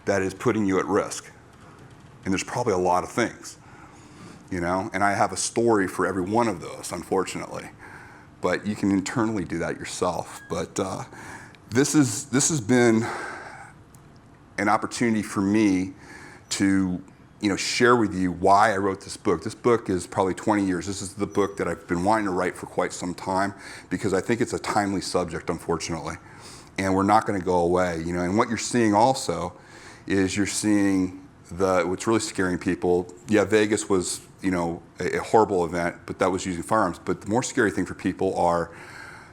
that is putting you at risk? And there's probably a lot of things, and I have a story for every one of those, unfortunately. But you can internally do that yourself. But this has been an opportunity for me to share with you why I wrote this book. This book is probably 20 years. This is the book that I've been wanting to write for quite some time because I think it's a timely subject, unfortunately. And we're not going to go away. And what you're seeing also is you're seeing what's really scaring people. Yeah, Vegas was, a horrible event, but that was using firearms. But the more scary thing for people are,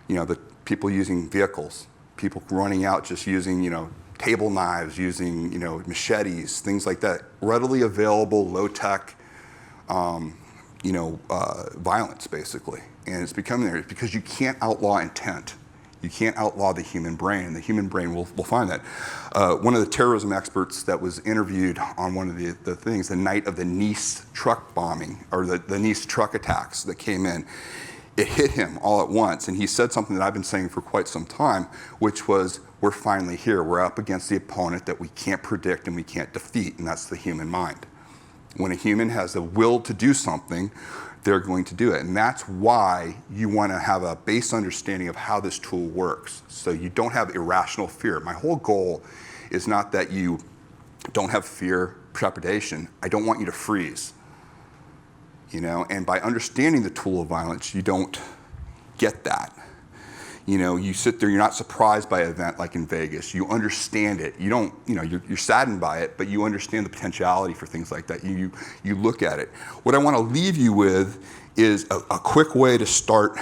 the people using vehicles, people running out just using, table knives, using machetes, things like that. Readily available, low-tech, violence, basically. And it's becoming there because you can't outlaw intent. You can't outlaw the human brain, and the human brain will find that. One of the terrorism experts that was interviewed on one of the things, the night of the Nice truck bombing, or the Nice truck attacks that came in, it hit him all at once, and he said something that I've been saying for quite some time, which was, we're finally here. We're up against the opponent that we can't predict and we can't defeat, and that's the human mind. When a human has the will to do something, they're going to do it. And that's why you want to have a base understanding of how this tool works, so you don't have irrational fear. My whole goal is not that you don't have fear, trepidation. I don't want you to freeze. And by understanding the tool of violence, you don't get that. You sit there, you're not surprised by an event like in Vegas. You understand it. You don't, you're saddened by it, but you understand the potentiality for things like that. You look at it. What I want to leave you with is a quick way to start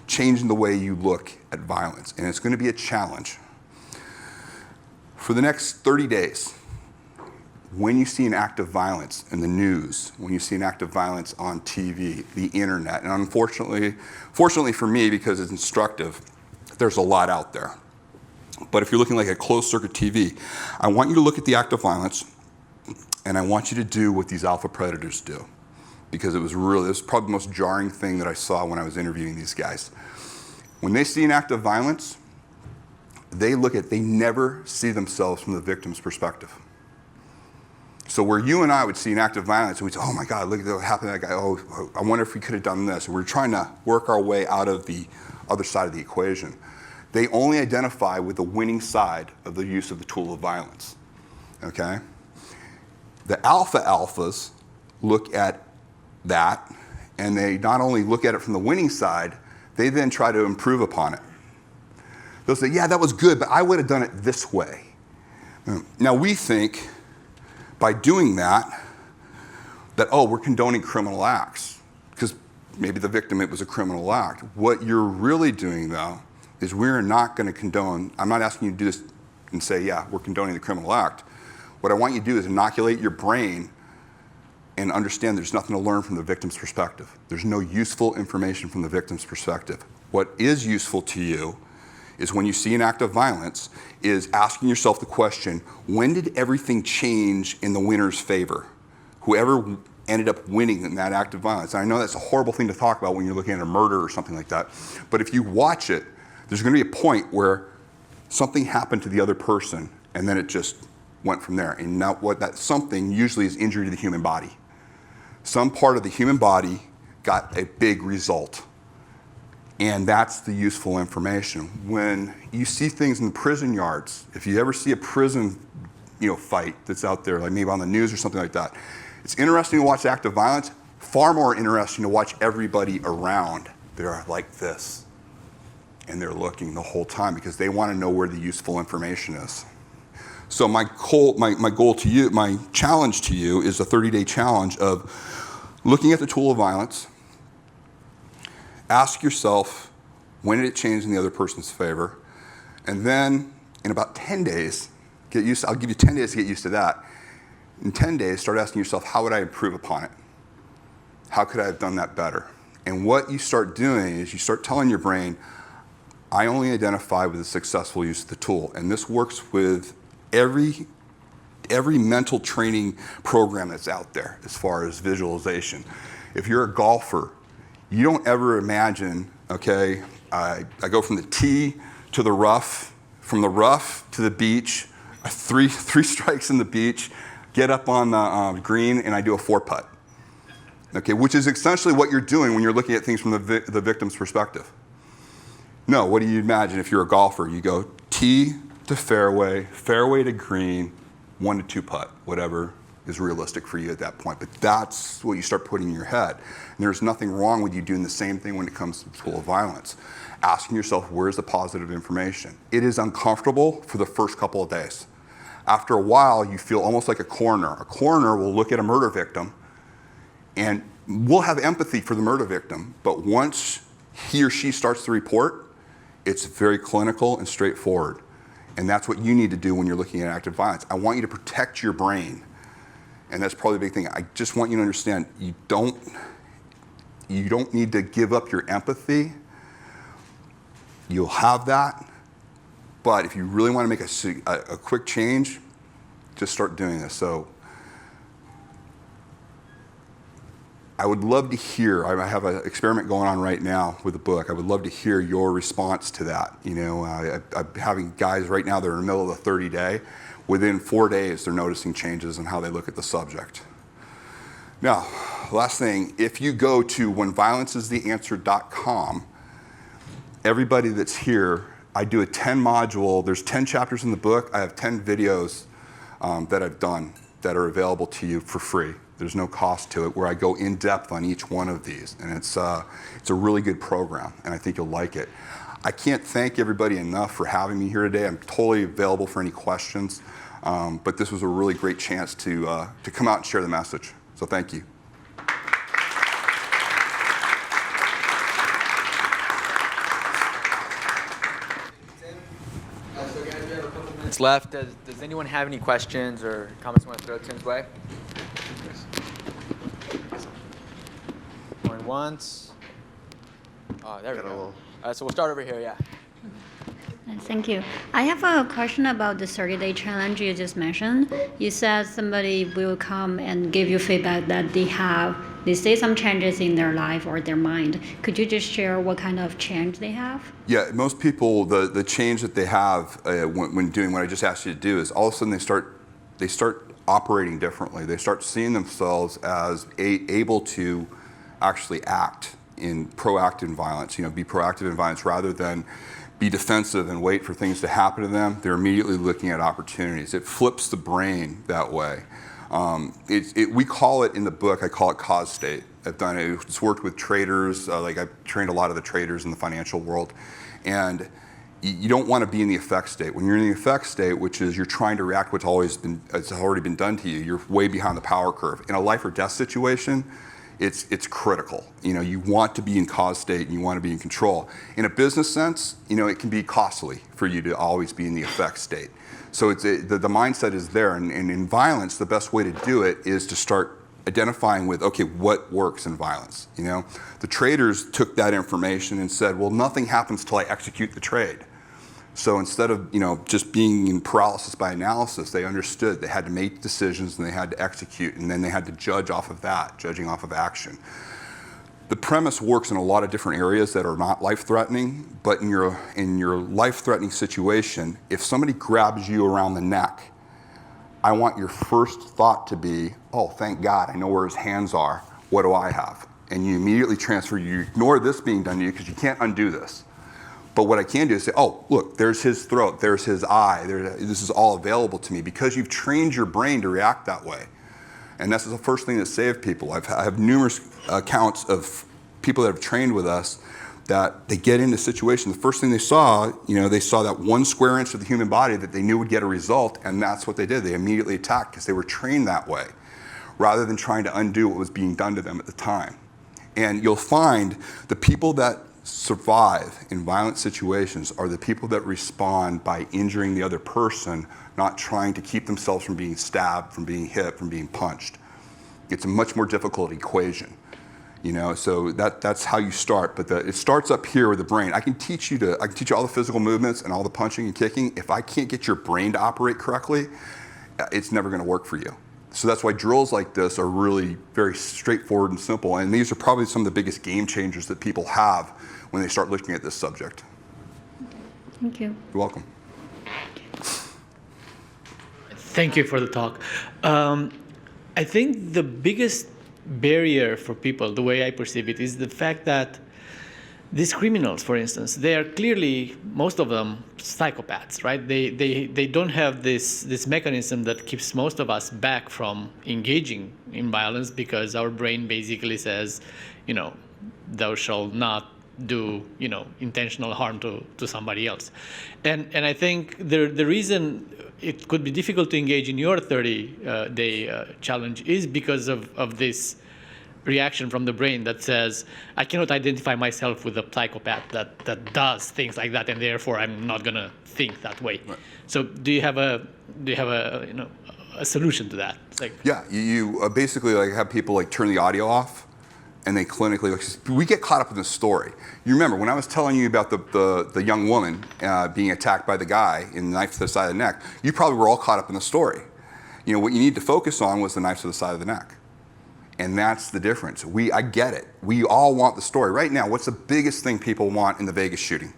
changing the way you look at violence. And it's going to be a challenge. For the next 30 days, when you see an act of violence in the news, when you see an act of violence on TV, the internet, and fortunately for me, because it's instructive, there's a lot out there. But if you're looking like at closed circuit TV, I want you to look at the act of violence, and I want you to do what these alpha predators do. Because it was probably the most jarring thing that I saw when I was interviewing these guys. When they see an act of violence, they never see themselves from the victim's perspective. So where you and I would see an act of violence, and we'd say, oh my God, look at what happened to that guy. Oh, I wonder if we could have done this. We're trying to work our way out of the other side of the equation. They only identify with the winning side of the use of the tool of violence, okay? The alphas look at that, and they not only look at it from the winning side, they then try to improve upon it. They'll say, yeah, that was good, but I would have done it this way. Now we think by doing that, oh, we're condoning criminal acts, because maybe the victim, it was a criminal act. What you're really doing, though, is we're not going to condone, I'm not asking you to do this and say, yeah, we're condoning the criminal act. What I want you to do is inoculate your brain and understand there's nothing to learn from the victim's perspective. There's no useful information from the victim's perspective. What is useful to you is when you see an act of violence, is asking yourself the question, when did everything change in the winner's favor? Whoever ended up winning in that act of violence. And I know that's a horrible thing to talk about when you're looking at a murder or something like that, but if you watch it, there's going to be a point where something happened to the other person, and then it just went from there. And now what that something usually is injury to the human body. Some part of the human body got a big result. And that's the useful information. When you see things in the prison yards, if you ever see a prison fight that's out there, like maybe on the news or something like that, it's interesting to watch the act of violence, far more interesting to watch everybody around. They're like this. And they're looking the whole time because they want to know where the useful information is. So my goal to you, my challenge to you is a 30-day challenge of looking at the tool of violence. Ask yourself, when did it change in the other person's favor? And then in about 10 days, I'll give you 10 days to get used to that. In 10 days, start asking yourself, how would I improve upon it? How could I have done that better? And what you start doing is you start telling your brain, I only identify with the successful use of the tool. And this works with every mental training program that's out there as far as visualization. If you're a golfer, you don't ever imagine, okay, I go from the tee to the rough, from the rough to the beach, three strikes in the beach, get up on the green, and I do a 4-putt. Okay, which is essentially what you're doing when you're looking at things from the victim's perspective. No, what do you imagine if you're a golfer? You go tee to fairway, fairway to green, 1 to 2 putt, whatever is realistic for you at that point. But that's what you start putting in your head. And there's nothing wrong with you doing the same thing when it comes to the tool of violence. Asking yourself, where's the positive information? It is uncomfortable for the first couple of days. After a while, you feel almost like a coroner. A coroner will look at a murder victim and will have empathy for the murder victim, but once he or she starts to report, it's very clinical and straightforward. And that's what you need to do when you're looking at active violence. I want you to protect your brain. And that's probably the big thing. I just want you to understand, you don't need to give up your empathy. You'll have that. But if you really want to make a quick change, just start doing this. So I would love to hear, I have an experiment going on right now with the book. I would love to hear your response to that. I'm having guys right now that are in the middle of the 30-day. Within 4 days, they're noticing changes in how they look at the subject. Now, last thing, if you go to whenviolenceistheanswer.com, everybody that's here, I do a 10-module, there's 10 chapters in the book. I have 10 videos that I've done that are available to you for free. There's no cost to it, where I go in depth on each one of these. And it's a really good program, and I think you'll like it. I can't thank everybody enough for having me here today. I'm totally available for any questions. But this was a really great chance to come out and share the message. So thank you. It's left. Does anyone have any questions or comments you want to throw Tim's way? Going once. Oh, there we go. So we'll start over here, yeah. Thank you. I have a question about the 30-day challenge you just mentioned. You said somebody will come and give you feedback that they see some changes in their life or their mind. Could you just share what kind of change they have? Yeah, most people, the change that they have when doing what I just asked you to do is all of a sudden they start operating differently. They start seeing themselves as able to actually act in proactive violence, be proactive in violence rather than be defensive and wait for things to happen to them. They're immediately looking at opportunities. It flips the brain that way. We call it in the book, I call it cause state. I've done it. It's worked with traders. Like I've trained a lot of the traders in the financial world, and you don't want to be in the effect state. When you're in the effect state, which is you're trying to react what's already been done to you, you're way behind the power curve. In a life or death situation, it's critical. You want to be in cause state and you want to be in control. In a business sense, it can be costly for you to always be in the effect state. So the mindset is there, and in violence, the best way to do it is to start identifying with, okay, what works in violence? The traders took that information and said, well, nothing happens till I execute the trade. So instead of just being in paralysis by analysis, they understood they had to make decisions and they had to execute, and then they had to judge off of that, judging off of action. The premise works in a lot of different areas that are not life-threatening, but in your life-threatening situation, if somebody grabs you around the neck, I want your first thought to be, oh, thank God, I know where his hands are. What do I have? And you immediately transfer, you ignore this being done to you because you can't undo this. But what I can do is say, oh, look, there's his throat, there's his eye, this is all available to me, because you've trained your brain to react that way. And that's the first thing that saved people. I have numerous accounts of people that have trained with us that they get into situations. The first thing they saw, they saw that 1 square inch of the human body that they knew would get a result, and that's what they did. They immediately attacked because they were trained that way, rather than trying to undo what was being done to them at the time. And you'll find the people that survive in violent situations are the people that respond by injuring the other person, not trying to keep themselves from being stabbed, from being hit, from being punched. It's a much more difficult equation, so that's how you start. But it starts up here with the brain. I can teach you all the physical movements and all the punching and kicking. If I can't get your brain to operate correctly, it's never going to work for you. So that's why drills like this are really very straightforward and simple. And these are probably some of the biggest game changers that people have when they start looking at this subject. Thank you. You're welcome. Thank you for the talk. I think the biggest barrier for people, the way I perceive it, is the fact that these criminals, for instance, they are clearly, most of them, psychopaths, right? They don't have this mechanism that keeps most of us back from engaging in violence, because our brain basically says, thou shalt not do, intentional harm to somebody else. And I think the reason it could be difficult to engage in your 30-day challenge is because of this reaction from the brain that says, I cannot identify myself with a psychopath that does things like that, and therefore I'm not going to think that way. Right. So do you have a solution to that? It's like, yeah, you basically have people turn the audio off, and they clinically, we get caught up in the story. You remember when I was telling you about the young woman being attacked by the guy in the knife to the side of the neck, you probably were all caught up in the story. What you need to focus on was the knife to the side of the neck. And that's the difference. I get it. We all want the story. Right now, what's the biggest thing people want in the Vegas shooting?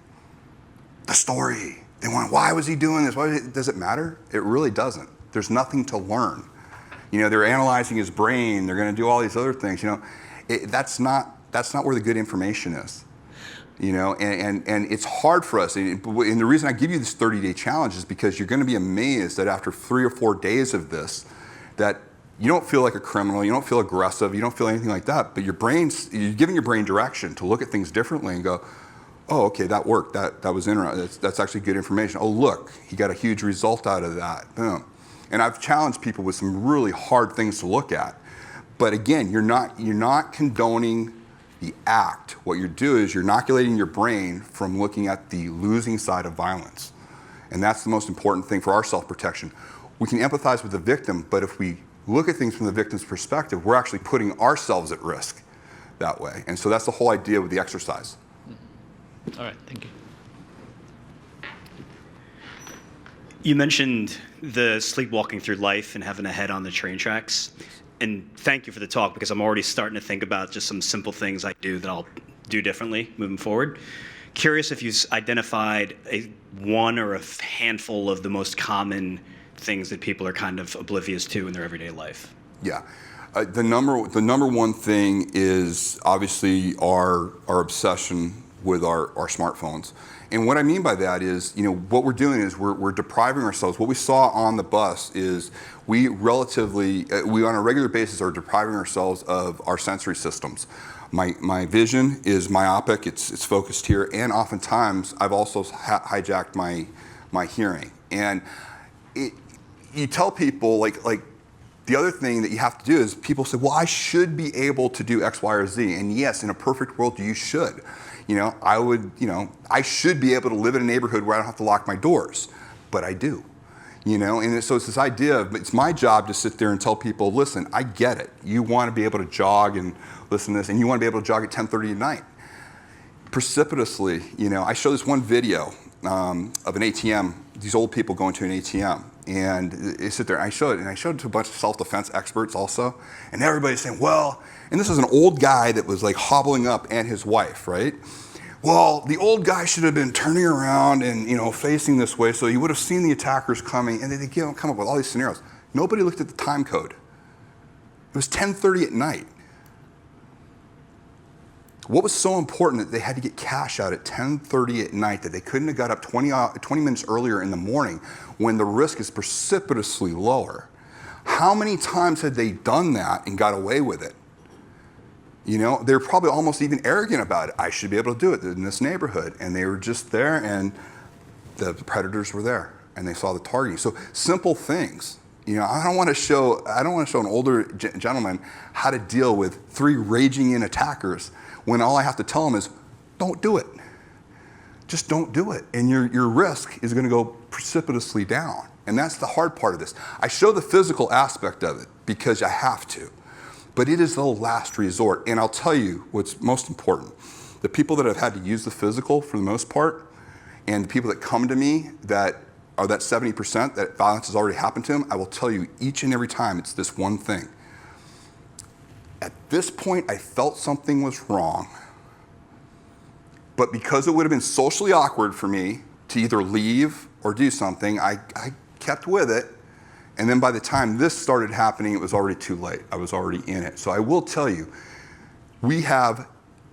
The story. They want, why was he doing this? Does it matter? It really doesn't. There's nothing to learn. They're analyzing his brain. They're going to do all these other things. That's not where the good information is. And it's hard for us. And the reason I give you this 30-day challenge is because you're going to be amazed that after 3 or 4 days of this, that you don't feel like a criminal, you don't feel aggressive, you don't feel anything like that, but you're giving your brain direction to look at things differently and go, oh, okay, that worked, that was interesting, that's actually good information. Oh, look, he got a huge result out of that, boom. And I've challenged people with some really hard things to look at. But again, you're not condoning the act. What you're doing is you're inoculating your brain from looking at the losing side of violence. And that's the most important thing for our self-protection. We can empathize with the victim, but if we look at things from the victim's perspective, we're actually putting ourselves at risk that way. And so that's the whole idea with the exercise. All right, thank you. You mentioned the sleepwalking through life and having a head on the train tracks. And thank you for the talk, because I'm already starting to think about just some simple things I do that I'll do differently moving forward. Curious if you've identified one or a handful of the most common things that people are kind of oblivious to in their everyday life. Yeah. The number one thing is obviously our obsession with our smartphones. And what I mean by that is, what we're doing is we're depriving ourselves. What we saw on the bus is we on a regular basis are depriving ourselves of our sensory systems. My vision is myopic, it's focused here, and oftentimes I've also hijacked my hearing. And you tell people, like the other thing that you have to do is people say, well, I should be able to do X, Y, or Z. And yes, in a perfect world, you should. I should be able to live in a neighborhood where I don't have to lock my doors, but I do. And so it's this idea of, it's my job to sit there and tell people, listen, I get it. You want to be able to jog and listen to this, and you want to be able to jog at 10:30 at night. Precipitously, I show this one video of an ATM, these old people going to an ATM, and they sit there, and I showed it to a bunch of self-defense experts also, and everybody's saying, well, and this is an old guy that was like hobbling up and his wife, right? Well, the old guy should have been turning around and facing this way, so he would have seen the attackers coming, and they come up with all these scenarios. Nobody looked at the time code. It was 10:30 at night. What was so important that they had to get cash out at 10:30 at night, that they couldn't have got up 20 minutes earlier in the morning when the risk is precipitously lower? How many times had they done that and got away with it? They're probably almost even arrogant about it. I should be able to do it in this neighborhood. And they were just there, and the predators were there, and they saw the targeting. So simple things. I don't want to show an older gentleman how to deal with 3 raging in attackers when all I have to tell him is, don't do it. Just don't do it. And your risk is going to go precipitously down. And that's the hard part of this. I show the physical aspect of it because I have to. But it is the last resort. And I'll tell you what's most important. The people that have had to use the physical for the most part, and the people that come to me that are that 70% that violence has already happened to them, I will tell you each and every time it's this one thing. At this point, I felt something was wrong. But because it would have been socially awkward for me to either leave or do something, I kept with it. And then by the time this started happening, it was already too late. I was already in it. So I will tell you, we have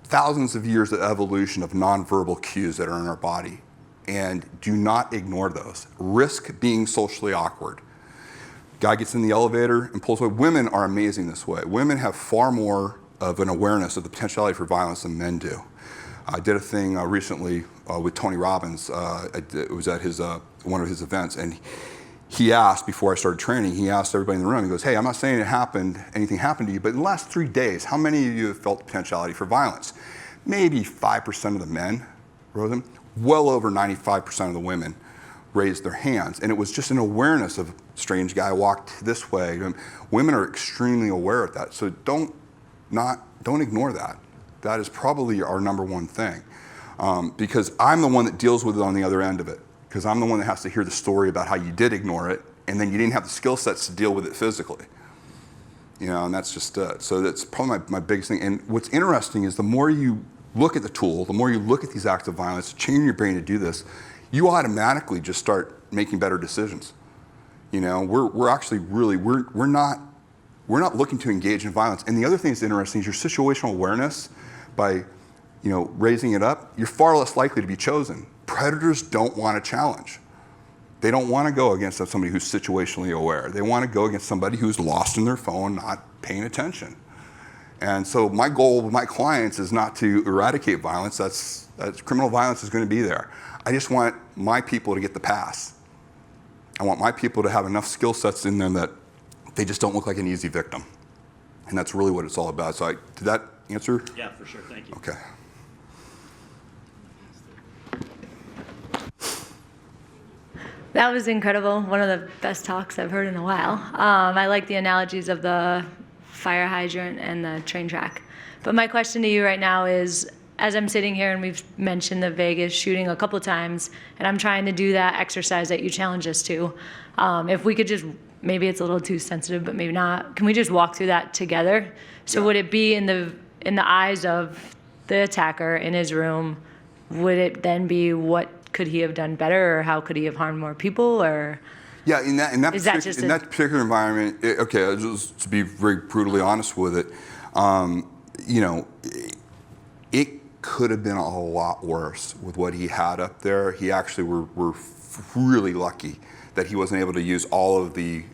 thousands of years of evolution of nonverbal cues that are in our body. And do not ignore those. Risk being socially awkward. Guy gets in the elevator and pulls away. Women are amazing this way. Women have far more of an awareness of the potentiality for violence than men do. I did a thing recently with Tony Robbins. It was at one of his events, and he asked, before I started training, he asked everybody in the room, he goes, hey, I'm not saying anything happened to you, but in the last 3 days, how many of you have felt the potentiality for violence? Maybe 5% of the men rose them. Well over 95% of the women raised their hands. And it was just an awareness of, strange guy walked this way. Women are extremely aware of that. So don't ignore that. That is probably our number one thing. Because I'm the one that deals with it on the other end of it. Because I'm the one that has to hear the story about how you did ignore it, and then you didn't have the skill sets to deal with it physically. And that's just it. So that's probably my biggest thing. And what's interesting is the more you look at the tool, the more you look at these acts of violence, train your brain to do this, you automatically just start making better decisions. We're actually really, we're not looking to engage in violence. And the other thing that's interesting is your situational awareness. By raising it up, you're far less likely to be chosen. Predators don't want a challenge. They don't want to go against somebody who's situationally aware. They want to go against somebody who's lost in their phone, not paying attention. And so my goal with my clients is not to eradicate violence. That's criminal violence is going to be there. I just want my people to get the pass. I want my people to have enough skill sets in them that they just don't look like an easy victim. And that's really what it's all about. So did that answer? Yeah, for sure. Thank you. Okay. That was incredible. One of the best talks I've heard in a while. I like the analogies of the fire hydrant and the train track. But my question to you right now is, as I'm sitting here and we've mentioned the Vegas shooting a couple of times, and I'm trying to do that exercise that you challenge us to, if we could just, maybe it's a little too sensitive, but maybe not, can we just walk through that together? So would it be in the eyes of the attacker in his room, would it then be what could he have done better, or how could he have harmed more people, or? Yeah, in that particular environment, just to be very brutally honest with it, it could have been a lot worse with what he had up there. He actually were really lucky that he wasn't able to use all of the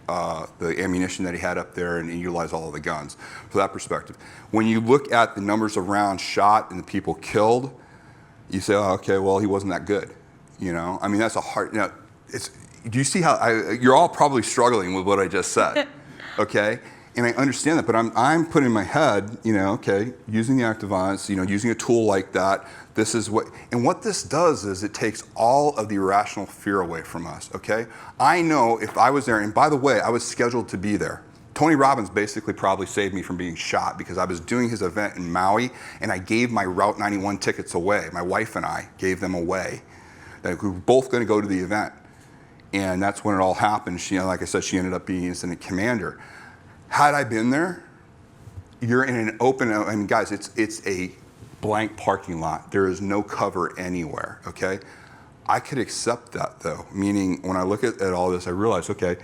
ammunition that he had up there and utilize all of the guns. From that perspective, when you look at the numbers of rounds shot and the people killed, you say, oh, okay, well, he wasn't that good. You know, I mean, that's a hard. You know, do you see how you're all probably struggling with what I just said? Okay. And I understand that, but I'm putting in my head, you know, okay, using the act of violence, you know, using a tool like that, this is what, and what this does is it takes all of the irrational fear away from us, okay? I know if I was there, and by the way, I was scheduled to be there. Tony Robbins basically probably saved me from being shot because I was doing his event in Maui and I gave my Route 91 tickets away. My wife and I gave them away. We were both going to go to the event. And that's when it all happened. She, like I said, she ended up being incident commander. Had I been there, you're in an open, I mean, guys, it's a blank parking lot. There is no cover anywhere, okay? I could accept that though, meaning when I look at all this, I realize, okay,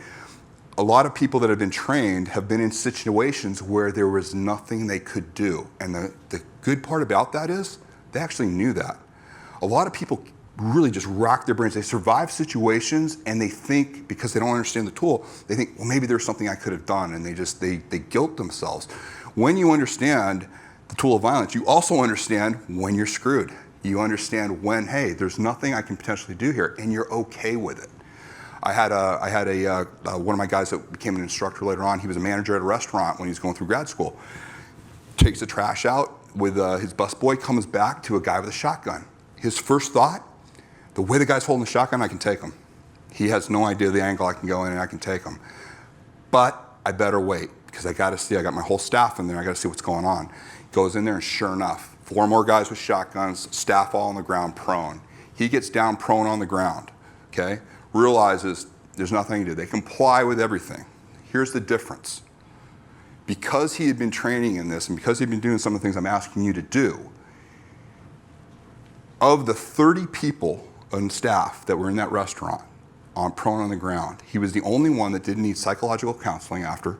a lot of people that have been trained have been in situations where there was nothing they could do. And the good part about that is they actually knew that. A lot of people really just rack their brains. They survive situations and they think, because they don't understand the tool, they think, well, maybe there's something I could have done, and they guilt themselves. When you understand the tool of violence, you also understand when you're screwed. You understand when, hey, there's nothing I can potentially do here, and you're okay with it. I had one of my guys that became an instructor later on. He was a manager at a restaurant when he was going through grad school. Takes the trash out with his busboy, comes back to a guy with a shotgun. His first thought, the way the guy's holding the shotgun, I can take him. He has no idea the angle I can go in and I can take him. But I better wait because I got to see, I got my whole staff in there, I got to see what's going on. Goes in there and sure enough, 4 more guys with shotguns, staff all on the ground, prone. He gets down prone on the ground, okay? Realizes there's nothing to do. They comply with everything. Here's the difference. Because he had been training in this and because he'd been doing some of the things I'm asking you to do, of the 30 people on staff that were in that restaurant prone on the ground, he was the only one that didn't need psychological counseling after,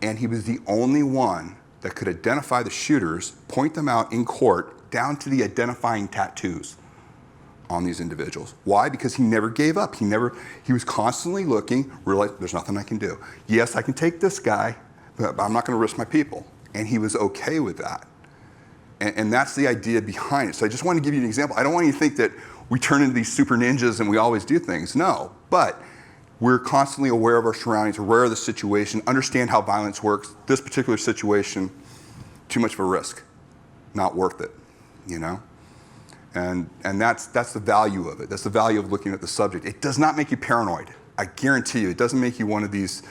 and he was the only one that could identify the shooters, point them out in court, down to the identifying tattoos on these individuals. Why? Because he never gave up. He was constantly looking, realized there's nothing I can do. Yes, I can take this guy, but I'm not going to risk my people. And he was okay with that. And that's the idea behind it. So I just want to give you an example. I don't want you to think that we turn into these super ninjas and we always do things. No, but we're constantly aware of our surroundings, aware of the situation, understand how violence works. This particular situation, too much of a risk, not worth it, you know? And that's the value of it. That's the value of looking at the subject. It does not make you paranoid. I guarantee you, it doesn't make you one of these,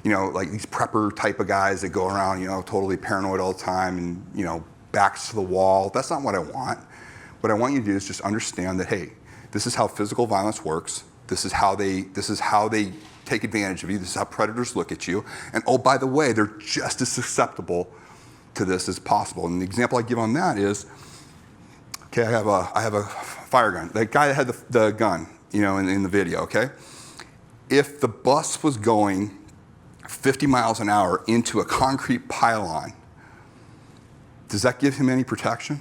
you know, like these prepper type of guys that go around, you know, totally paranoid all the time and, you know, backs to the wall. That's not what I want. What I want you to do is just understand that, hey, this is how physical violence works. This is how they take advantage of you. This is how predators look at you. And oh, by the way, they're just as susceptible to this as possible. And the example I give on that is, okay, I have a fire gun. The guy that had the gun, you know, in the video, okay? If the bus was going 50 miles an hour into a concrete pylon, does that give him any protection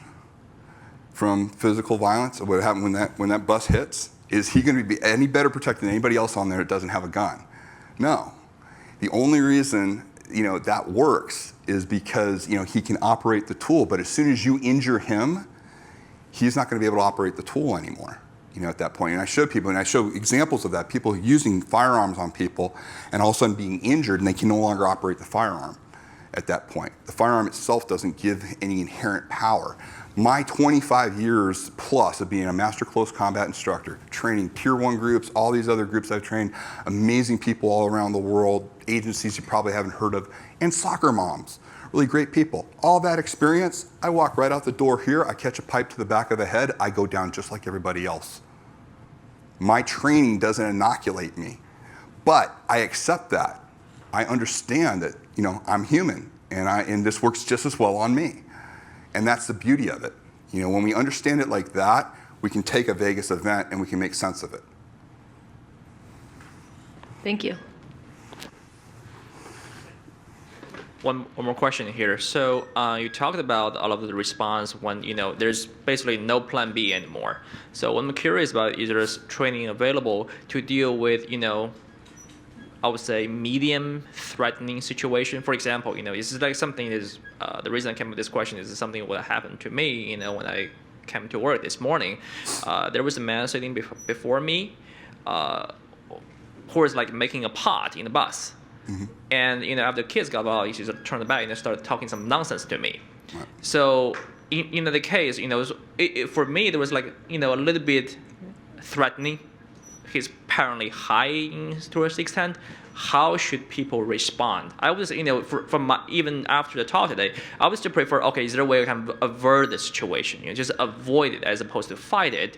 from physical violence? Or what happened when that bus hits? Is he going to be any better protected than anybody else on there that doesn't have a gun? No. The only reason, you know, that works is because, you know, he can operate the tool, but as soon as you injure him, he's not going to be able to operate the tool anymore, you know, at that point. And I show people, and I show examples of that, people using firearms on people and all of a sudden being injured and they can no longer operate the firearm at that point. The firearm itself doesn't give any inherent power. My 25 years plus of being a master close combat instructor, training tier 1 groups, all these other groups I've trained, amazing people all around the world, agencies you probably haven't heard of, and soccer moms, really great people. All that experience, I walk right out the door here, I catch a pipe to the back of the head, I go down just like everybody else. My training doesn't inoculate me, but I accept that. I understand that, you know, I'm human, and this works just as well on me. And that's the beauty of it. You know, when we understand it like that, we can take a Vegas event and we can make sense of it. Thank you. one more question here. So you talked about all of the response when there's basically no plan B anymore. So what I'm curious about is there's training available to deal with I would say medium threatening situation. For example, this is like something is the reason I came up with this question is something what happened to me. When I came to work this morning, there was a man sitting before me who was like making a pot in the bus. Mm-hmm. And after the kids got out, he just turned back and started talking some nonsense to me. Right. So in the case, for me there was like a little bit threatening. He's apparently high to an extent. How should people respond? I was, even after the talk today, I would still prefer, okay, is there a way I can avert the situation? Just avoid it as opposed to fight it.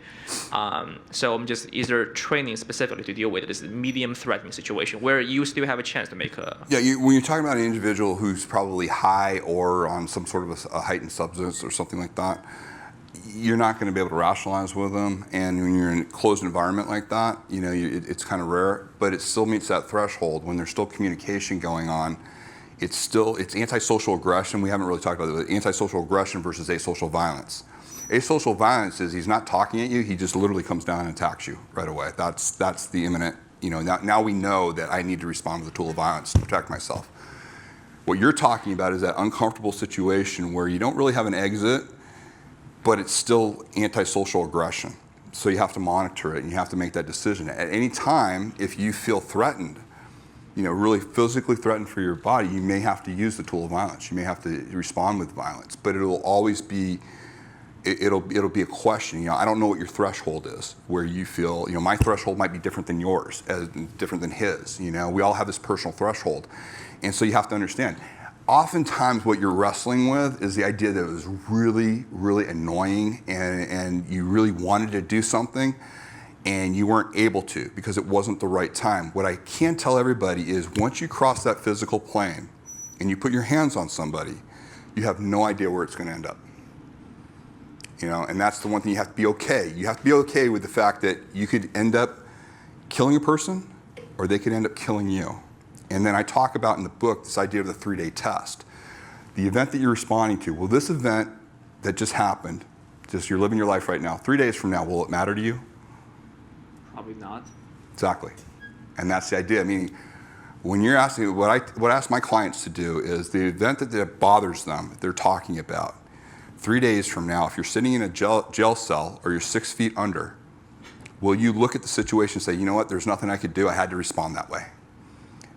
So I'm just, is there training specifically to deal with this medium threatening situation where you still have a chance to make a... Yeah, when you're talking about an individual who's probably high or on some sort of a heightened substance or something like that, you're not going to be able to rationalize with them, and when you're in a closed environment like that, it's kind of rare, but it still meets that threshold. When there's still communication going on, it's antisocial aggression. We haven't really talked about it, but antisocial aggression versus asocial violence. Asocial violence is he's not talking at you, he just literally comes down and attacks you right away. That's the imminent, now we know that I need to respond with a tool of violence to protect myself. What you're talking about is that uncomfortable situation where you don't really have an exit, but it's still antisocial aggression. So you have to monitor it and you have to make that decision. At any time, if you feel threatened, really physically threatened for your body, you may have to use the tool of violence. You may have to respond with violence, but it'll always be, it'll be a question. I don't know what your threshold is, where you feel, my threshold might be different than yours, different than his. We all have this personal threshold. And so you have to understand, oftentimes what you're wrestling with is the idea that it was really, really annoying and you really wanted to do something and you weren't able to because it wasn't the right time. What I can tell everybody is once you cross that physical plane and you put your hands on somebody, you have no idea where it's going to end up. And that's the one thing you have to be okay. You have to be okay with the fact that you could end up killing a person or they could end up killing you. And then I talk about in the book this idea of the 3-day test. The event that you're responding to, well, this event that just happened, just you're living your life right now, 3 days from now, will it matter to you? Probably not. Exactly. And that's the idea. Meaning, when you're asking, what I ask my clients to do is the event that bothers them, that they're talking about, 3 days from now, if you're sitting in a jail cell or you're 6 feet under, will you look at the situation and say, you know what, there's nothing I could do, I had to respond that way?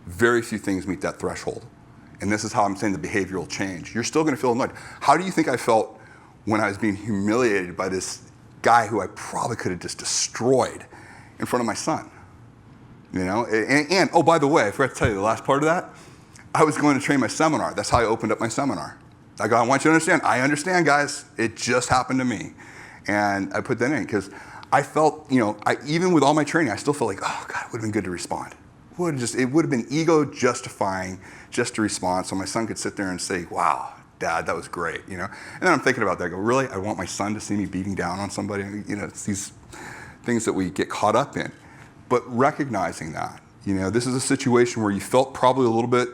Very few things meet that threshold. And this is how I'm saying the behavioral change. You're still going to feel annoyed. How do you think I felt when I was being humiliated by this guy who I probably could have just destroyed in front of my son? And oh, by the way, I forgot to tell you the last part of that. I was going to train my seminar. That's how I opened up my seminar. I want you to understand. I understand, guys. It just happened to me. And I put that in because I felt, even with all my training, I still felt like, oh, God, it would have been good to respond. It would have been ego justifying just to respond so my son could sit there and say, wow, Dad, that was great, And then I'm thinking about that, I go, really? I want my son to see me beating down on somebody? It's these things that we get caught up in. But recognizing that, this is a situation where you felt probably a little bit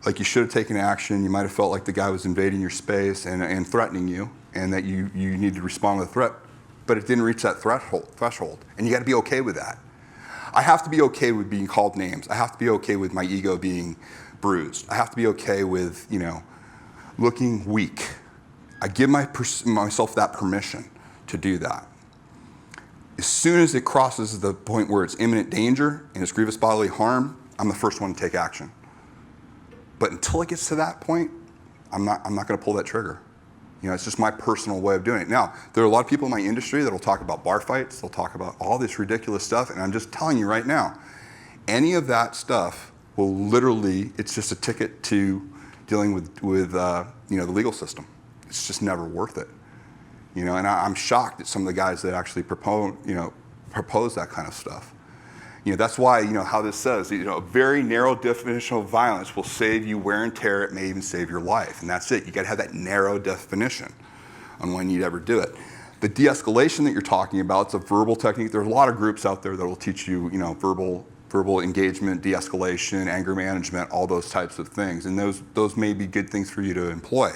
like you should have taken action. You might have felt like the guy was invading your space and threatening you, and that you need to respond with a threat, but it didn't reach that threshold. And you got to be okay with that. I have to be okay with being called names. I have to be okay with my ego being bruised. I have to be okay with, looking weak. I give myself that permission to do that. As soon as it crosses the point where it's imminent danger and it's grievous bodily harm, I'm the first one to take action. But until it gets to that point, I'm not going to pull that trigger. It's just my personal way of doing it. Now, there are a lot of people in my industry that will talk about bar fights. They'll talk about all this ridiculous stuff. And I'm just telling you right now, any of that stuff will literally, it's just a ticket to dealing with the legal system. It's just never worth it. And I'm shocked at some of the guys that actually propose that kind of stuff. That's why, how this says, a very narrow definition of violence will save you wear and tear. It may even save your life. And that's it. You got to have that narrow definition on when you'd ever do it. The de-escalation that you're talking about, it's a verbal technique. There's a lot of groups out there that will teach you, verbal verbal engagement, de-escalation, anger management, all those types of things. And those may be good things for you to employ.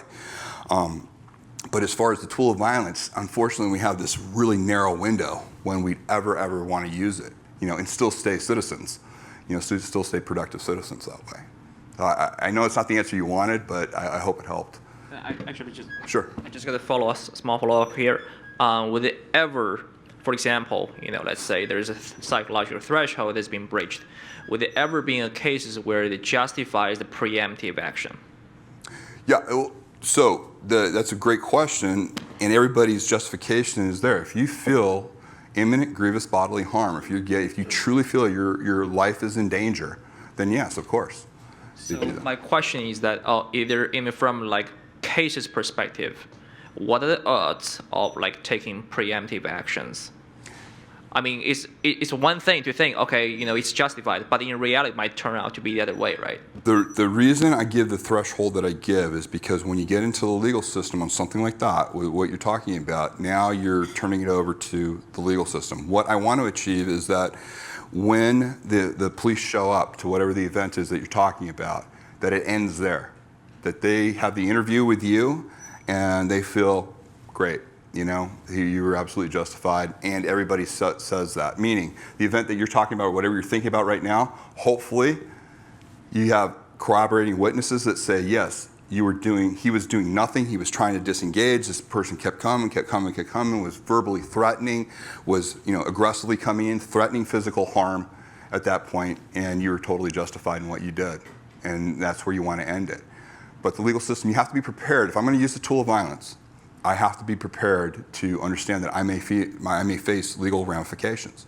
But as far as the tool of violence, unfortunately, we have this really narrow window when we'd ever want to use it, and still stay citizens, still stay productive citizens that way. I know it's not the answer you wanted, but I hope it helped. Sure. I just got a small follow-up here. Would it ever, for example, let's say there's a psychological threshold that's been breached, would it ever be in cases where it justifies the preemptive action? Yeah, so that's a great question, and everybody's justification is there. If you feel imminent grievous bodily harm, if you truly feel your life is in danger, then yes, of course. So my question is that either from cases perspective, what are the odds of taking preemptive actions? I mean, it's one thing to think, okay, it's justified, but in reality, it might turn out to be the other way, right? The reason I give the threshold that I give is because when you get into the legal system on something like that, with what you're talking about, now you're turning it over to the legal system. What I want to achieve is that when the police show up to whatever the event is that you're talking about, that it ends there, that they have the interview with you and they feel great. You were absolutely justified, and everybody says that. Meaning, the event that you're talking about, whatever you're thinking about right now, hopefully, you have corroborating witnesses that say, yes, he was doing nothing, he was trying to disengage, this person kept coming, was verbally threatening, was aggressively coming in, threatening physical harm at that point, and you were totally justified in what you did. And that's where you want to end it. But the legal system, you have to be prepared. If I'm going to use the tool of violence, I have to be prepared to understand that I may face legal ramifications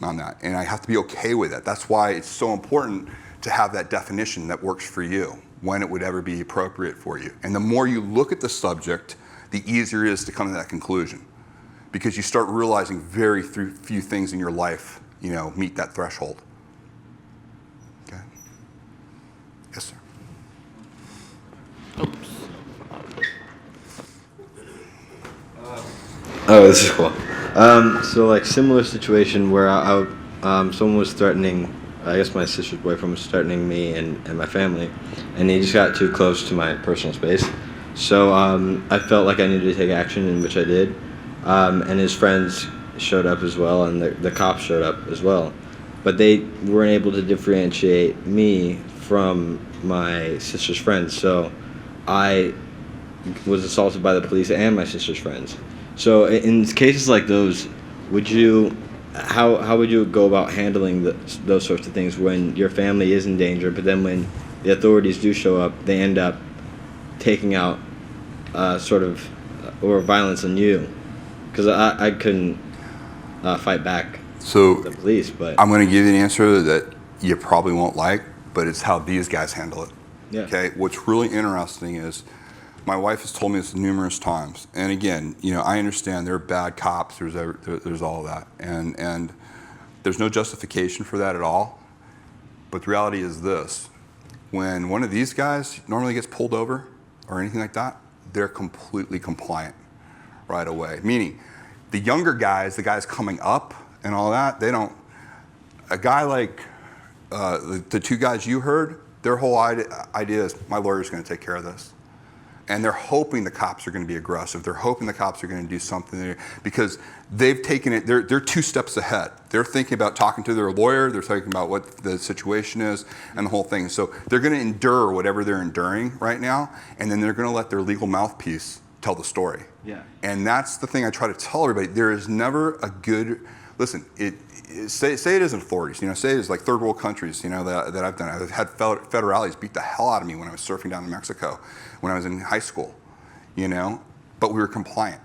on that. And I have to be okay with it. That's why it's so important to have that definition that works for you, when it would ever be appropriate for you. And the more you look at the subject, the easier it is to come to that conclusion. Because you start realizing very few things in your life, meet that threshold. Okay? Yes, sir. Oh, this is cool. So similar situation where someone was threatening, I guess my sister's boyfriend was threatening me and my family, and he just got too close to my personal space. So I felt like I needed to take action, in which I did. And his friends showed up as well, and the cops showed up as well. But they weren't able to differentiate me from my sister's friends. So I was assaulted by the police and my sister's friends. So in cases like those, how would you go about handling those sorts of things when your family is in danger, but then when the authorities do show up, they end up taking out or violence on you? Because I couldn't fight back the police, but I'm going to give you an answer that you probably won't like, but it's how these guys handle it. Yeah. Okay. What's really interesting is, my wife has told me this numerous times, and again, I understand there are bad cops. There's all of that, and there's no justification for that at all. But the reality is this: when one of these guys normally gets pulled over or anything like that, they're completely compliant right away. Meaning, the younger guys, the guys coming up and all that, they don't. A guy like the two guys you heard, their whole idea is, my lawyer's going to take care of this. And they're hoping the cops are going to be aggressive. They're hoping the cops are going to do something there, because they've taken it, they're 2 steps ahead. They're thinking about talking to their lawyer, they're thinking about what the situation is and the whole thing. So they're going to endure whatever they're enduring right now, and then they're going to let their legal mouthpiece tell the story. Yeah. And that's the thing I try to tell everybody. There is never a good, listen, say it isn't authorities, say it is like third world countries, that I've done. I've had federales beat the hell out of me when I was surfing down in Mexico, when I was in high school, but we were compliant.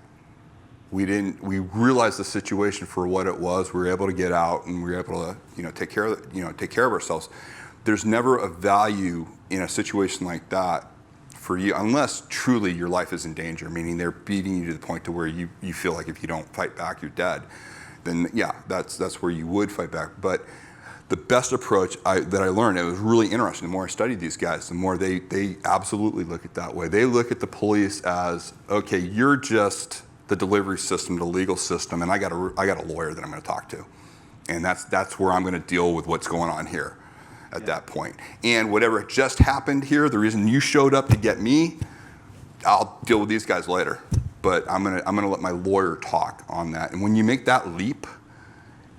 We realized the situation for what it was. We were able to get out, and we were able to, take care of ourselves. There's never a value in a situation like that for you, unless truly your life is in danger, meaning they're beating you to the point to where you feel like if you don't fight back, you're dead. Then yeah, that's where you would fight back. But the best approach that I learned, it was really interesting, the more I studied these guys, the more they absolutely look at that way. They look at the police as, okay, you're just the delivery system, the legal system, and I got a lawyer that I'm going to talk to. And that's where I'm going to deal with what's going on here at that point. And whatever just happened here, the reason you showed up to get me, I'll deal with these guys later. But I'm gonna let my lawyer talk on that. And when you make that leap,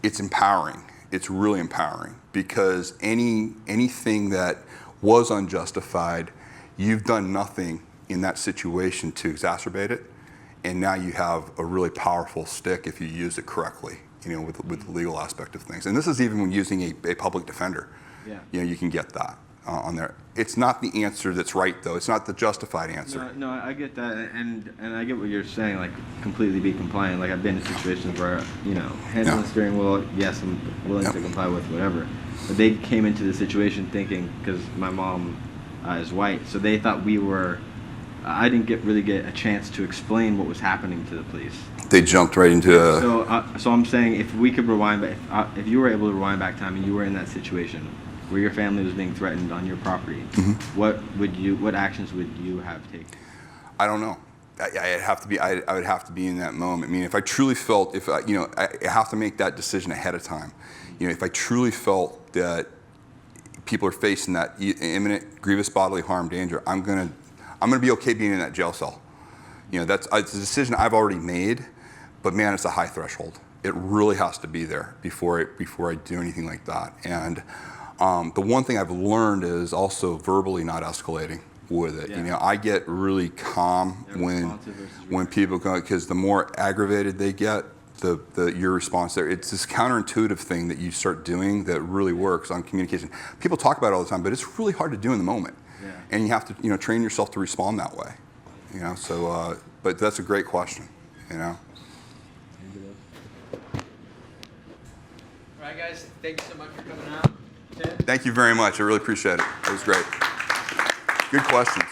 it's empowering. It's really empowering, because anything that was unjustified, you've done nothing in that situation to exacerbate it, and now you have a really powerful stick if you use it correctly, with the legal aspect of things. And this is even when using a public defender. Yeah. You can get that on there. It's not the answer that's right, though. It's not the justified answer. No, I get that, and I get what you're saying, like completely be compliant. Like I've been in situations where, handling the steering wheel, yes, I'm willing to comply with whatever. But they came into the situation thinking, because my mom is white, so they thought we were, I didn't really get a chance to explain what was happening to the police. They jumped right into a... So I'm saying if we could rewind back, if you were able to rewind back time and you were in that situation where your family was being threatened on your property, what actions would you have taken? I don't know. I would have to be in that moment. I mean, if I truly felt, I have to make that decision ahead of time. If I truly felt that people are facing that imminent, grievous bodily harm, danger, I'm gonna be okay being in that jail cell. It's a decision I've already made, but man, it's a high threshold. It really has to be there before I do anything like that. And the one thing I've learned is also verbally not escalating with it. I get really calm when people go, because the more aggravated they get, your response there. It's this counterintuitive thing that you start doing that really works on communication. People talk about it all the time, but it's really hard to do in the moment. Yeah. And you have to train yourself to respond that way. So but that's a great question. All right, guys. Thank you so much for coming out. Thank you very much. I really appreciate it. It was great. Good questions.